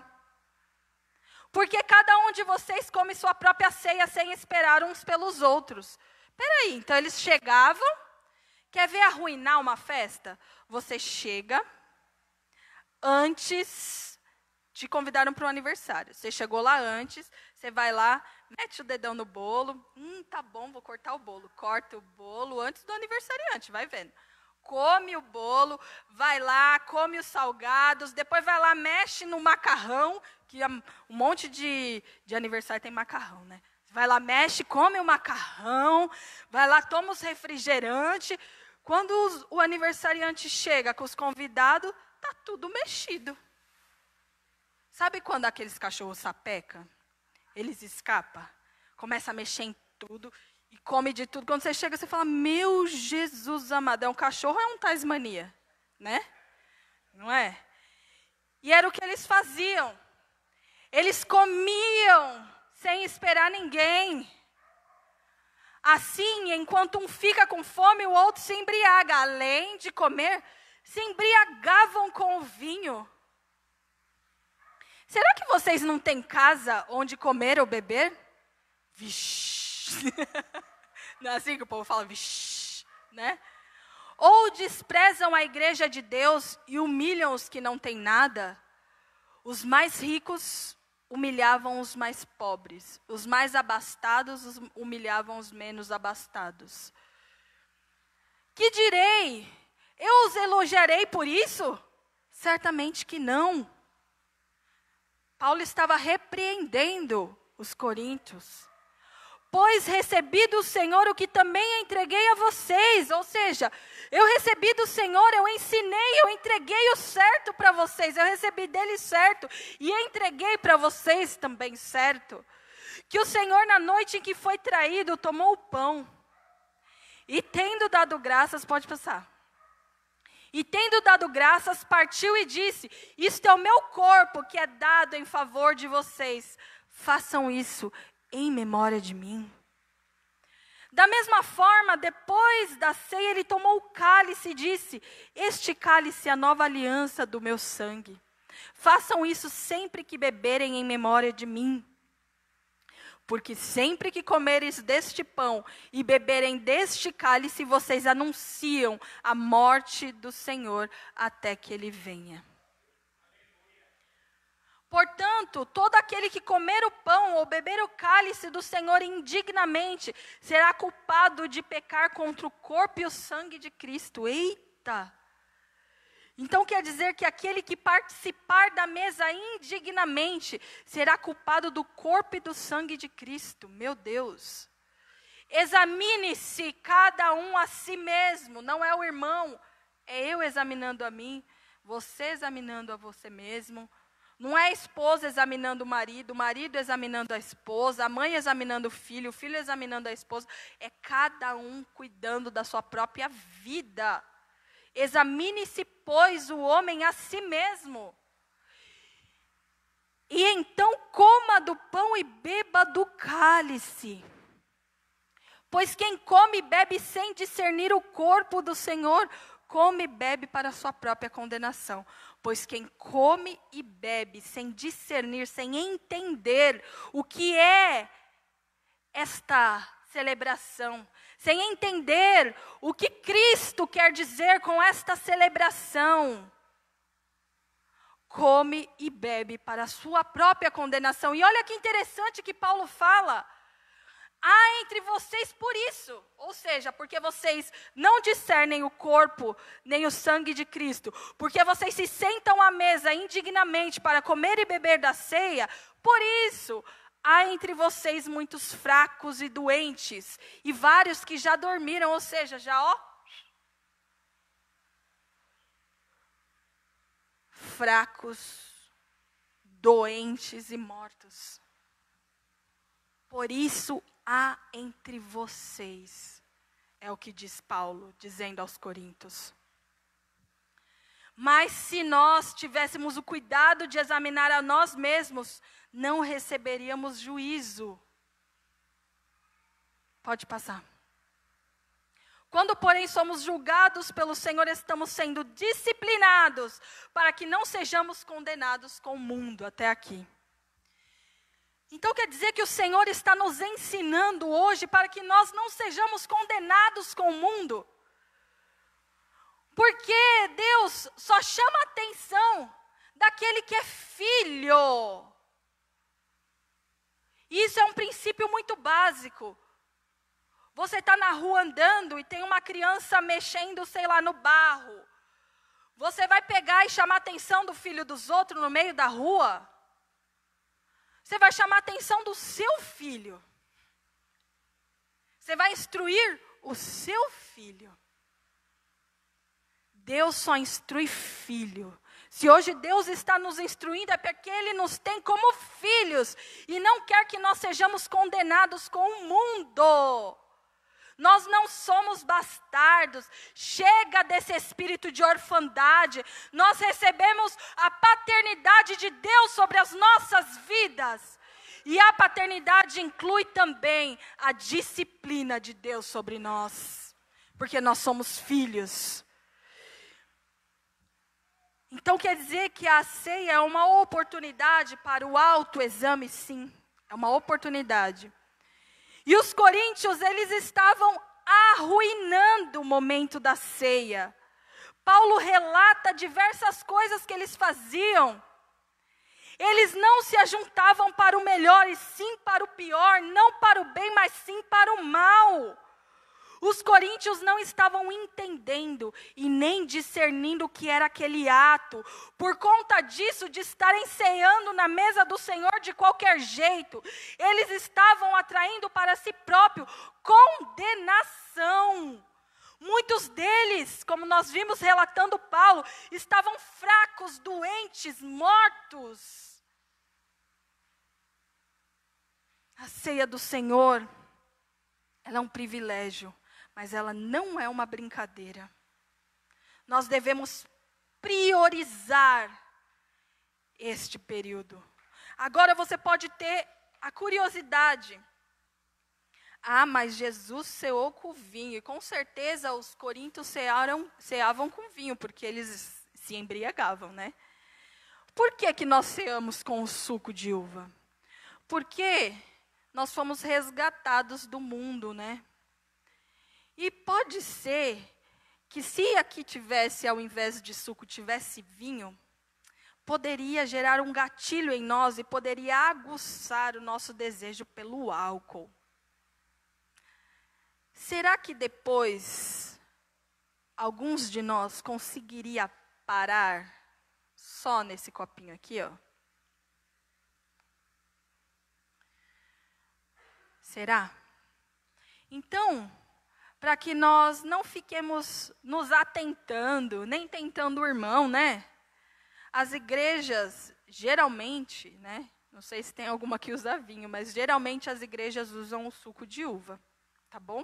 Porque cada um de vocês come sua própria ceia sem esperar uns pelos outros. Peraí, então eles chegavam, quer ver arruinar uma festa? Você chega antes, te convidaram para o aniversário. Você chegou lá antes, você vai lá, mete o dedão no bolo. Tá bom, vou cortar o bolo. Corta o bolo antes do aniversariante, vai vendo. Come o bolo, vai lá, come os salgados, depois vai lá, mexe no macarrão, que um monte de aniversário tem macarrão, né? Vai lá, mexe, come o macarrão, vai lá, toma os refrigerantes. Quando o aniversariante chega com os convidados, tá tudo mexido. Sabe quando aqueles cachorros sapeca? Eles escapam, começa a mexer em tudo e come de tudo. Quando você chega, você fala, meu Jesus amado, é um cachorro ou é um Tasmania? Né? Não é? E era o que eles faziam. Eles comiam sem esperar ninguém. Assim, enquanto um fica com fome, o outro se embriaga. Além de comer, se embriagavam com o vinho. Será que vocês não têm casa onde comer ou beber? Vixe. Não é assim que o povo fala, vixe, né? Ou desprezam a igreja de Deus e humilham os que não têm nada? Os mais ricos humilhavam os mais pobres. Os mais abastados humilhavam os menos abastados. Que direi? Eu os elogiarei por isso? Certamente que não. Paulo estava repreendendo os coríntios. Pois recebi do Senhor o que também entreguei a vocês. Ou seja, eu recebi do Senhor, eu ensinei, eu entreguei o certo para vocês. Eu recebi dele certo e entreguei para vocês também certo. Que o Senhor, na noite em que foi traído, tomou o pão. E tendo dado graças, pode passar. E tendo dado graças, partiu e disse, isto é o meu corpo que é dado em favor de vocês. Façam isso em memória de mim. Da mesma forma, depois da ceia, ele tomou o cálice e disse, este cálice é a nova aliança do meu sangue. Façam isso sempre que beberem em memória de mim. Porque sempre que comeres deste pão e beberem deste cálice, vocês anunciam a morte do Senhor até que ele venha. Portanto, todo aquele que comer o pão ou beber o cálice do Senhor indignamente, será culpado de pecar contra o corpo e o sangue de Cristo. Eita! Então quer dizer que aquele que participar da mesa indignamente, será culpado do corpo e do sangue de Cristo. Meu Deus! Examine-se cada um a si mesmo, não é o irmão, é eu examinando a mim, você examinando a você mesmo. Não é a esposa examinando o marido examinando a esposa, a mãe examinando o filho examinando a esposa. É cada um cuidando da sua própria vida. Examine-se, pois, o homem a si mesmo. E então coma do pão e beba do cálice. Pois quem come e bebe sem discernir o corpo do Senhor, come e bebe para a sua própria condenação. Pois quem come e bebe sem discernir, sem entender o que é esta celebração, sem entender o que Cristo quer dizer com esta celebração, come e bebe para a sua própria condenação. E olha que interessante que Paulo fala. Há entre vocês por isso, ou seja, porque vocês não discernem o corpo nem o sangue de Cristo, porque vocês se sentam à mesa indignamente para comer e beber da ceia, por isso há entre vocês muitos fracos e doentes, e vários que já dormiram, ou seja, fracos, doentes e mortos. Por isso há entre vocês, é o que diz Paulo, dizendo aos Coríntios. Mas se nós tivéssemos o cuidado de examinar a nós mesmos, não receberíamos juízo. Pode passar. Quando, porém, somos julgados pelo Senhor, estamos sendo disciplinados para que não sejamos condenados com o mundo. Até aqui. Então quer dizer que o Senhor está nos ensinando hoje para que nós não sejamos condenados com o mundo. Porque Deus só chama a atenção daquele que é filho. Isso é um princípio muito básico. Você está na rua andando e tem uma criança mexendo, sei lá, no barro. Você vai pegar e chamar a atenção do filho dos outros no meio da rua? Você vai chamar a atenção do seu filho. Você vai instruir o seu filho. Deus só instrui filho. Se hoje Deus está nos instruindo, é porque Ele nos tem como filhos. E não quer que nós sejamos condenados com o mundo. Nós não somos bastardos. Chega desse espírito de orfandade. Nós recebemos a paternidade de Deus sobre as nossas vidas. E a paternidade inclui também a disciplina de Deus sobre nós. Porque nós somos filhos. Então quer dizer que a ceia é uma oportunidade para o autoexame, sim. É uma oportunidade. E os coríntios, eles estavam arruinando o momento da ceia. Paulo relata diversas coisas que eles faziam. Eles não se ajuntavam para o melhor e sim para o pior, não para o bem, mas sim para o mal. Os coríntios não estavam entendendo e nem discernindo o que era aquele ato. Por conta disso, de estarem ceando na mesa do Senhor de qualquer jeito, eles estavam atraindo para si próprio condenação. Muitos deles, como nós vimos relatando Paulo, estavam fracos, doentes, mortos. A ceia do Senhor, ela é um privilégio. Mas ela não é uma brincadeira. Nós devemos priorizar este período. Agora você pode ter a curiosidade. Mas Jesus ceou com vinho. E com certeza os coríntios ceavam com vinho, porque eles se embriagavam, né? Por que nós ceamos com o suco de uva? Porque nós fomos resgatados do mundo, né? E pode ser que se aqui tivesse, ao invés de suco, tivesse vinho, poderia gerar um gatilho em nós e poderia aguçar o nosso desejo pelo álcool. Será que depois, alguns de nós conseguiria parar só nesse copinho aqui, ó? Será? Então, para que nós não fiquemos nos atentando, nem tentando o irmão, né? As igrejas, geralmente, né? Não sei se tem alguma que usa vinho, mas geralmente as igrejas usam o suco de uva, tá bom?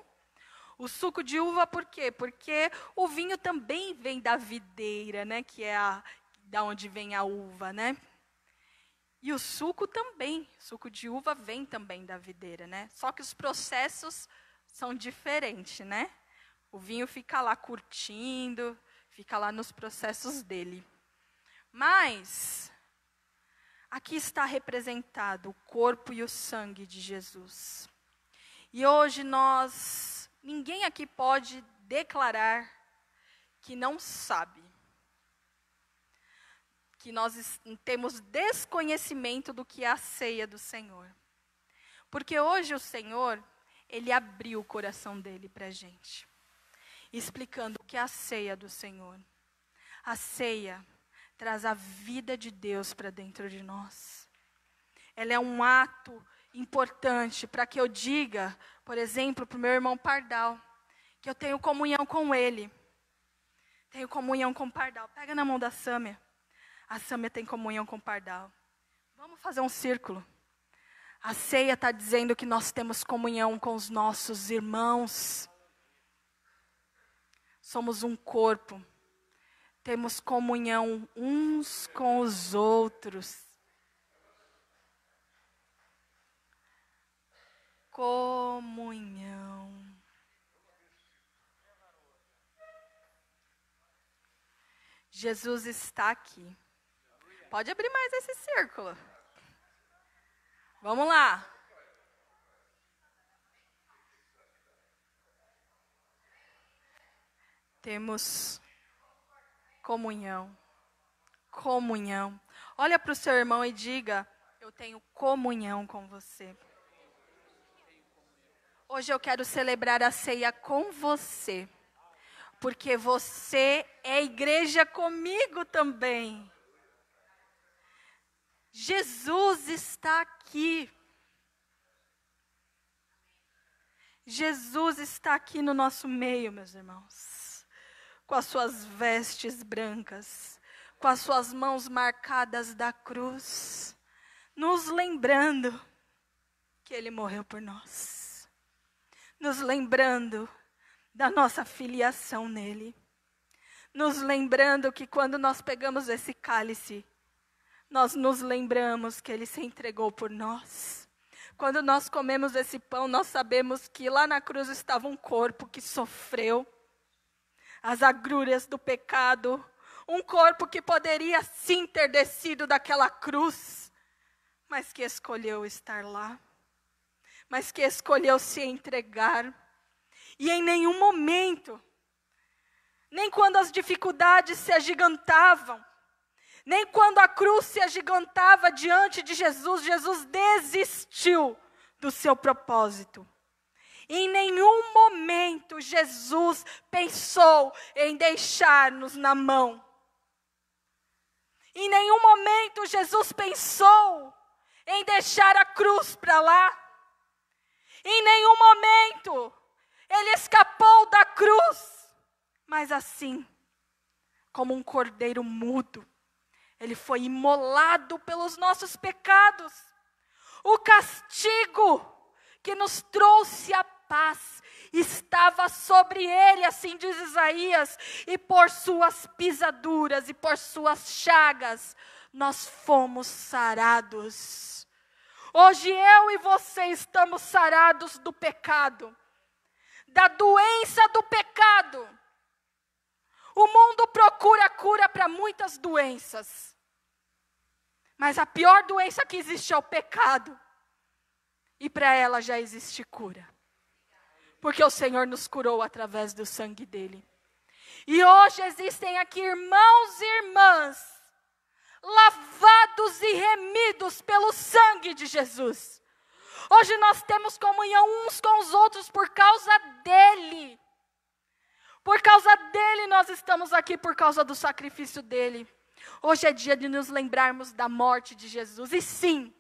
O suco de uva por quê? Porque o vinho também vem da videira, né? Que é da onde vem a uva, né? E o suco também, suco de uva vem também da videira, né? Só que os processos são diferentes, né? O vinho fica lá curtindo, fica lá nos processos dele. Mas, aqui está representado o corpo e o sangue de Jesus. E hoje ninguém aqui pode declarar que não sabe. Que nós temos desconhecimento do que é a ceia do Senhor. Porque hoje o Senhor, Ele abriu o coração dele para a gente, explicando o que é a ceia do Senhor. A ceia traz a vida de Deus para dentro de nós. Ela é um ato importante para que eu diga, por exemplo, para o meu irmão Pardal, que eu tenho comunhão com ele. Tenho comunhão com o Pardal. Pega na mão da Sâmia. A Sâmia tem comunhão com o Pardal. Vamos fazer um círculo. A ceia está dizendo que nós temos comunhão com os nossos irmãos. Somos um corpo. Temos comunhão uns com os outros. Comunhão. Jesus está aqui. Pode abrir mais esse círculo. Vamos lá. Temos comunhão. Comunhão. Olha para o seu irmão e diga: eu tenho comunhão com você. Hoje eu quero celebrar a ceia com você. Porque você é igreja comigo também. Jesus está aqui. Jesus está aqui no nosso meio, meus irmãos. Com as suas vestes brancas, com as suas mãos marcadas da cruz, nos lembrando que Ele morreu por nós. Nos lembrando da nossa filiação nele. Nos lembrando que quando nós pegamos esse cálice, nós nos lembramos que Ele se entregou por nós. Quando nós comemos esse pão, nós sabemos que lá na cruz estava um corpo que sofreu as agruras do pecado. Um corpo que poderia sim ter descido daquela cruz, mas que escolheu estar lá. Mas que escolheu se entregar. E em nenhum momento, nem quando as dificuldades se agigantavam, nem quando a cruz se agigantava diante de Jesus, Jesus desistiu do seu propósito. Em nenhum momento Jesus pensou em deixar-nos na mão. Em nenhum momento Jesus pensou em deixar a cruz para lá. Em nenhum momento Ele escapou da cruz. Mas assim, como um cordeiro mudo, Ele foi imolado pelos nossos pecados. O castigo que nos trouxe a paz estava sobre Ele, assim diz Isaías, e por suas pisaduras e por suas chagas nós fomos sarados. Hoje eu e você estamos sarados do pecado, da doença do pecado. O mundo procura cura para muitas doenças, mas a pior doença que existe é o pecado, e para ela já existe cura, porque o Senhor nos curou através do sangue dele. E hoje existem aqui irmãos e irmãs, lavados e remidos pelo sangue de Jesus. Hoje nós temos comunhão uns com os outros por causa dele. Por causa dele nós estamos aqui, por causa do sacrifício dele. Hoje é dia de nos lembrarmos da morte de Jesus. E sim,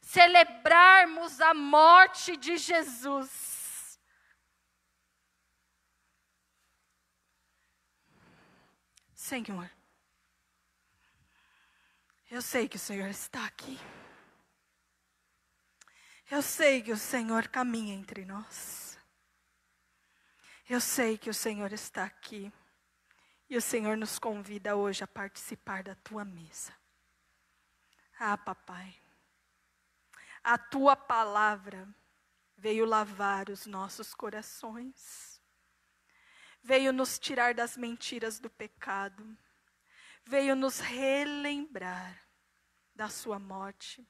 celebrarmos a morte de Jesus. Senhor, eu sei que o Senhor está aqui. Eu sei que o Senhor caminha entre nós. Eu sei que o Senhor está aqui. E o Senhor nos convida hoje a participar da tua mesa. Ah, papai, a tua palavra veio lavar os nossos corações. Veio nos tirar das mentiras do pecado. Veio nos relembrar da sua morte.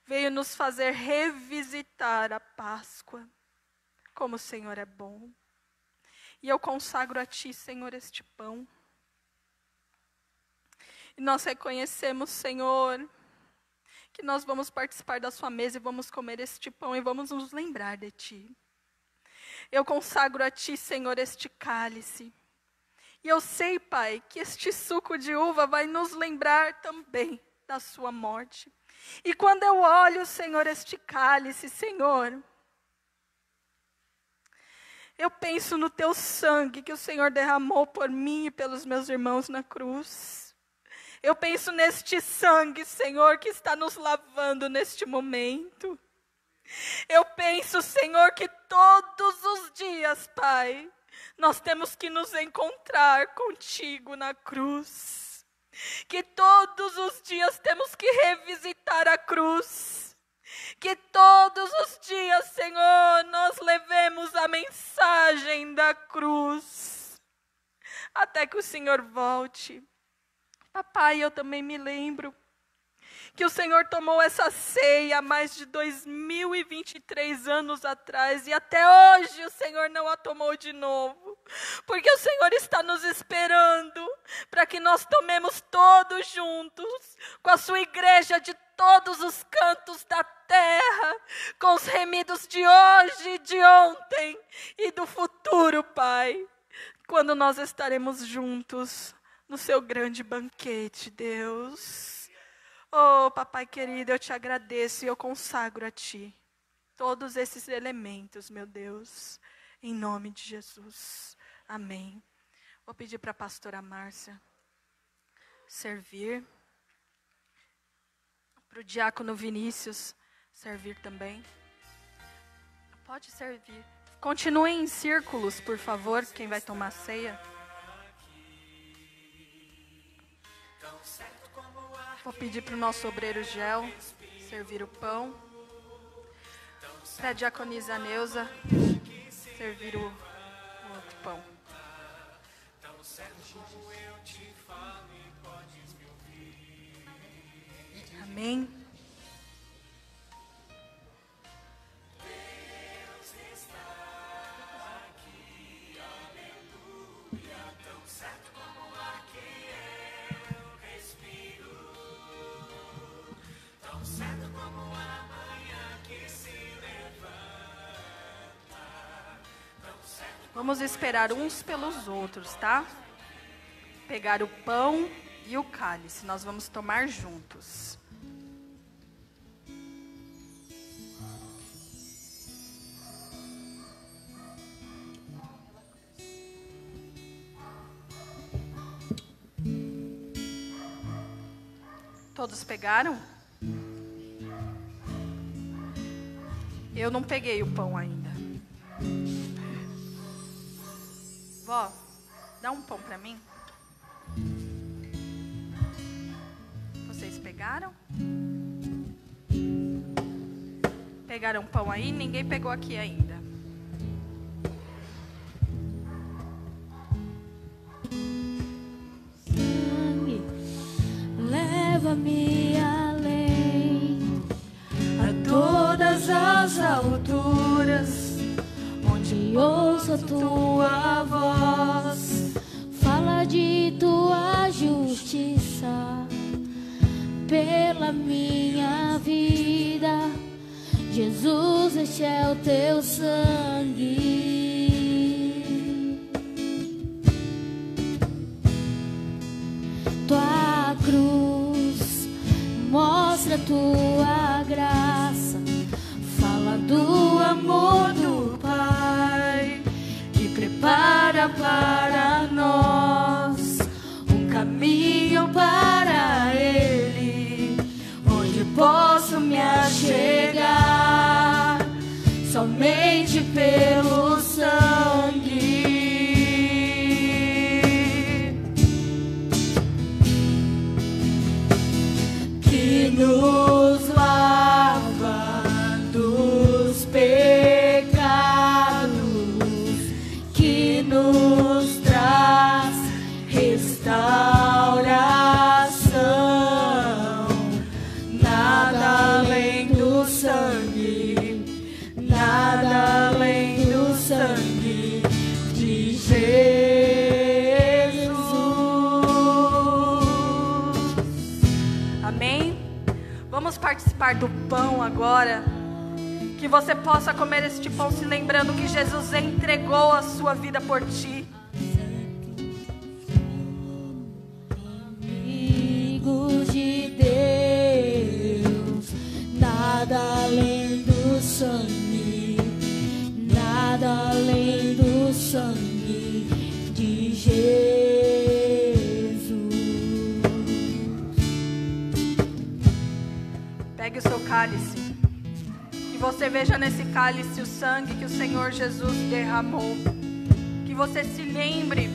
Veio nos fazer revisitar a Páscoa. Como o Senhor é bom. E eu consagro a ti, Senhor, este pão. E nós reconhecemos, Senhor, que nós vamos participar da sua mesa e vamos comer este pão e vamos nos lembrar de ti. Eu consagro a ti, Senhor, este cálice. E eu sei, Pai, que este suco de uva vai nos lembrar também da sua morte. E quando eu olho, Senhor, este cálice, Senhor, eu penso no teu sangue que o Senhor derramou por mim e pelos meus irmãos na cruz. Eu penso neste sangue, Senhor, que está nos lavando neste momento. Eu penso, Senhor, que todos os dias, Pai, nós temos que nos encontrar contigo na cruz. Que todos os dias temos que revisitar a cruz. Que todos os dias, Senhor, nós levemos a mensagem da cruz. Até que o Senhor volte. Papai, eu também me lembro que o Senhor tomou essa ceia há mais de 2023 anos atrás, e até hoje o Senhor não a tomou de novo, porque o Senhor está nos esperando para que nós tomemos todos juntos, com a sua igreja de todos os cantos da terra, com os remidos de hoje, de ontem e do futuro, Pai, quando nós estaremos juntos no seu grande banquete, Deus. Oh, papai querido, eu te agradeço e eu consagro a ti todos esses elementos, meu Deus, em nome de Jesus. Amém. Vou pedir para a pastora Márcia servir, para o diácono Vinícius servir também. Pode servir. Continuem em círculos, por favor, quem vai tomar ceia. Vou pedir para o nosso obreiro Gel servir o pão. Para a diaconisa Neuza servir o outro pão. Amém. Vamos esperar uns pelos outros, tá? Pegar o pão e o cálice, nós vamos tomar juntos. Todos pegaram? Eu não peguei o pão ainda. Vó, dá um pão para mim. Vocês pegaram? Pegaram pão aí? Ninguém pegou aqui ainda. Sangue, leva-me além a todas as alturas, onde ouço a tua voz, fala de tua justiça pela minha vida. Jesus, este é o teu sangue. Tua cruz mostra tua graça, fala do amor do Pai, que prepara para nós um caminho para Ele, onde posso me achegar somente pelo sangue que nos lava dos pecados, que nos traz restauração. Nada além do sangue, nada além do sangue de Jesus. Amém? Vamos participar do pão agora. Que você possa comer este pão se lembrando que Jesus entregou a sua vida por ti. Amigos de Deus, cálice. Que você veja nesse cálice o sangue que o Senhor Jesus derramou. Que você se lembre,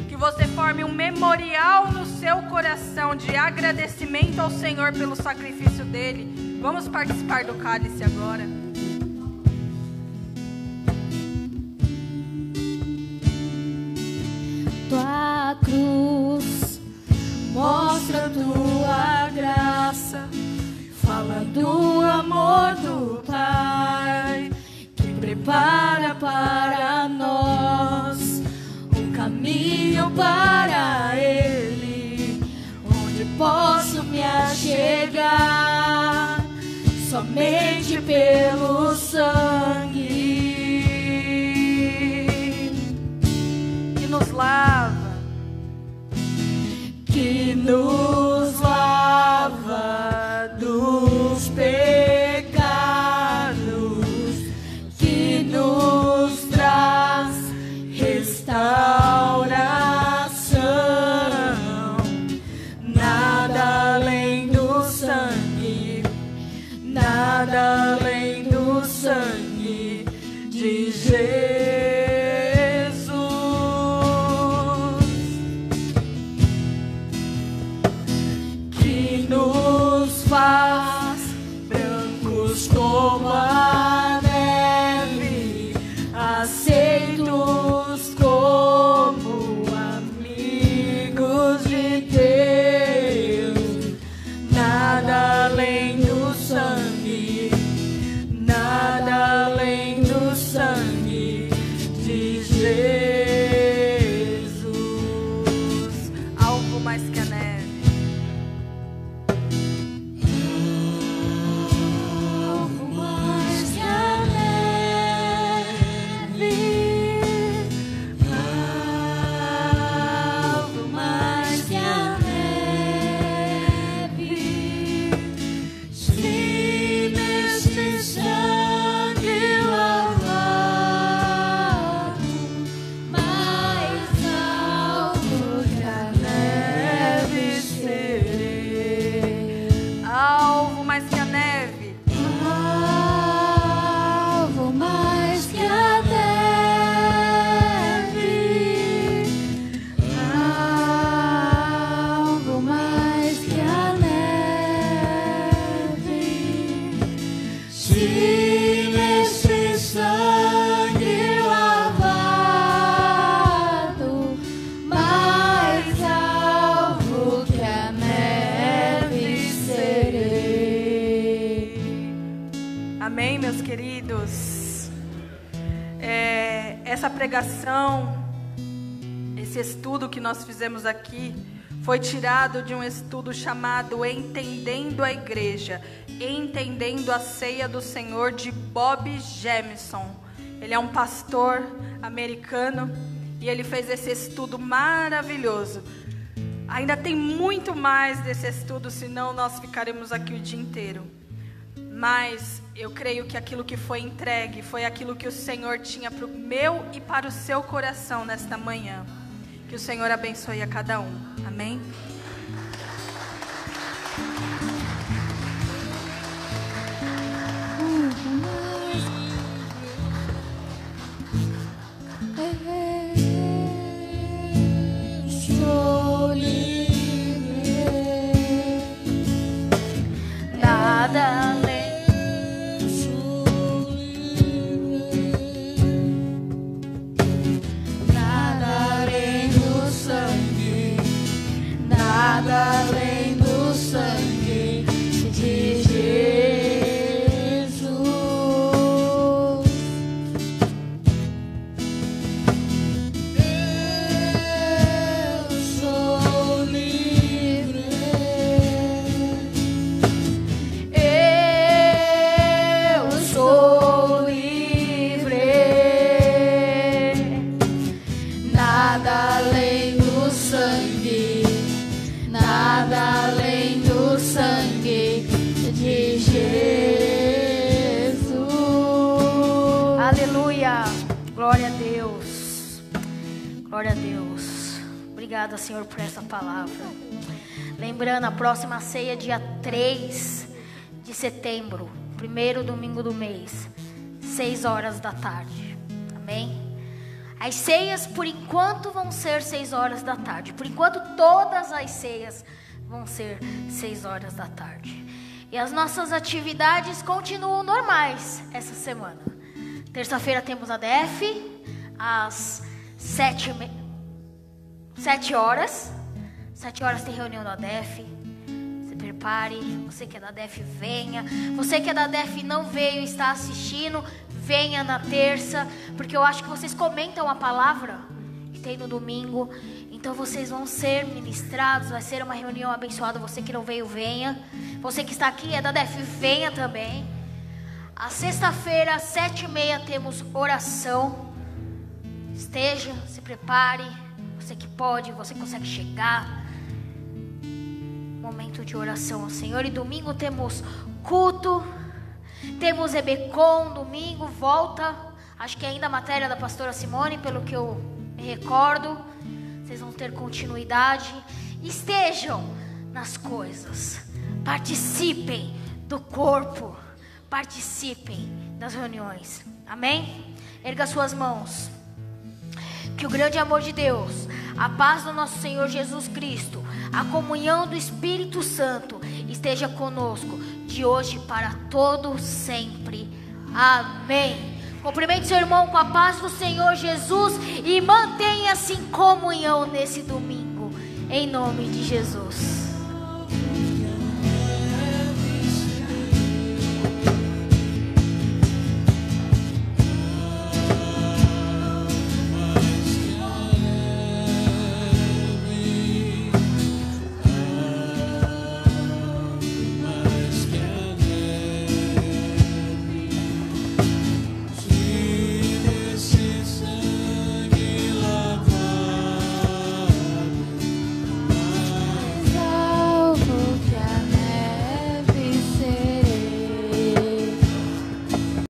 que você forme um memorial no seu coração de agradecimento ao Senhor pelo sacrifício dele. Vamos participar do cálice agora. Tua cruz mostra tua graça, fala do amor do Pai, que prepara para nós um caminho para Ele, onde posso me achegar somente pelo sangue que nos lava, que nos lava dos pecados, que nos traz restauração. Nada além do sangue, nada além do sangue de Jesus. Faz brancos como a neve, aceitos como amigos de Deus. Nada além do sangue, nada além do sangue de Jesus. alvo mais que a neve. Amém, meus queridos? Essa pregação, esse estudo que nós fizemos aqui, foi tirado de um estudo chamado Entendendo a Igreja, Entendendo a Ceia do Senhor, de Bob Jamieson. Ele é um pastor americano e ele fez esse estudo maravilhoso. Ainda tem muito mais desse estudo, senão nós ficaremos aqui o dia inteiro. Mas eu creio que aquilo que foi entregue foi aquilo que o Senhor tinha para o meu e para o seu coração nesta manhã. Que o Senhor abençoe a cada um. Amém? Estou livre, nada além. Nada além do sangue de Jesus. Eu sou livre. Eu sou livre. Nada além do sangue. Nada além do sangue de Jesus. Aleluia. Glória a Deus. Glória a Deus. Obrigada, Senhor, por essa palavra. Lembrando, a próxima ceia, dia 3 de setembro, primeiro domingo do mês, 6 horas da tarde. Amém? As ceias, por enquanto, vão ser 6 horas da tarde. Por enquanto, todas as ceias vão ser 6 horas da tarde. E as nossas atividades continuam normais essa semana. Terça-feira temos a DF, às 7 horas. 7 horas tem reunião da DF. Se prepare. Você que é da DF, venha. Você que é da DF e não veio e está assistindo, venha na terça. Porque eu acho que vocês comentam a palavra e tem no domingo. Então vocês vão ser ministrados. Vai ser uma reunião abençoada. Você que não veio, venha. Você que está aqui é da DF, venha também. A sexta-feira, às 7h30, temos oração. Esteja, se prepare. Você que pode, você consegue chegar. Momento de oração ao Senhor. E domingo temos culto. Temos Ebecom, domingo, volta. Acho que é ainda a matéria da pastora Simone, pelo que eu me recordo. Vocês vão ter continuidade. Estejam nas coisas. Participem do corpo. Participem das reuniões. Amém? Erga suas mãos. Que o grande amor de Deus, a paz do nosso Senhor Jesus Cristo, a comunhão do Espírito Santo esteja conosco de hoje para todo sempre. Amém. Cumprimente seu irmão com a paz do Senhor Jesus e mantenha-se em comunhão nesse domingo, em nome de Jesus.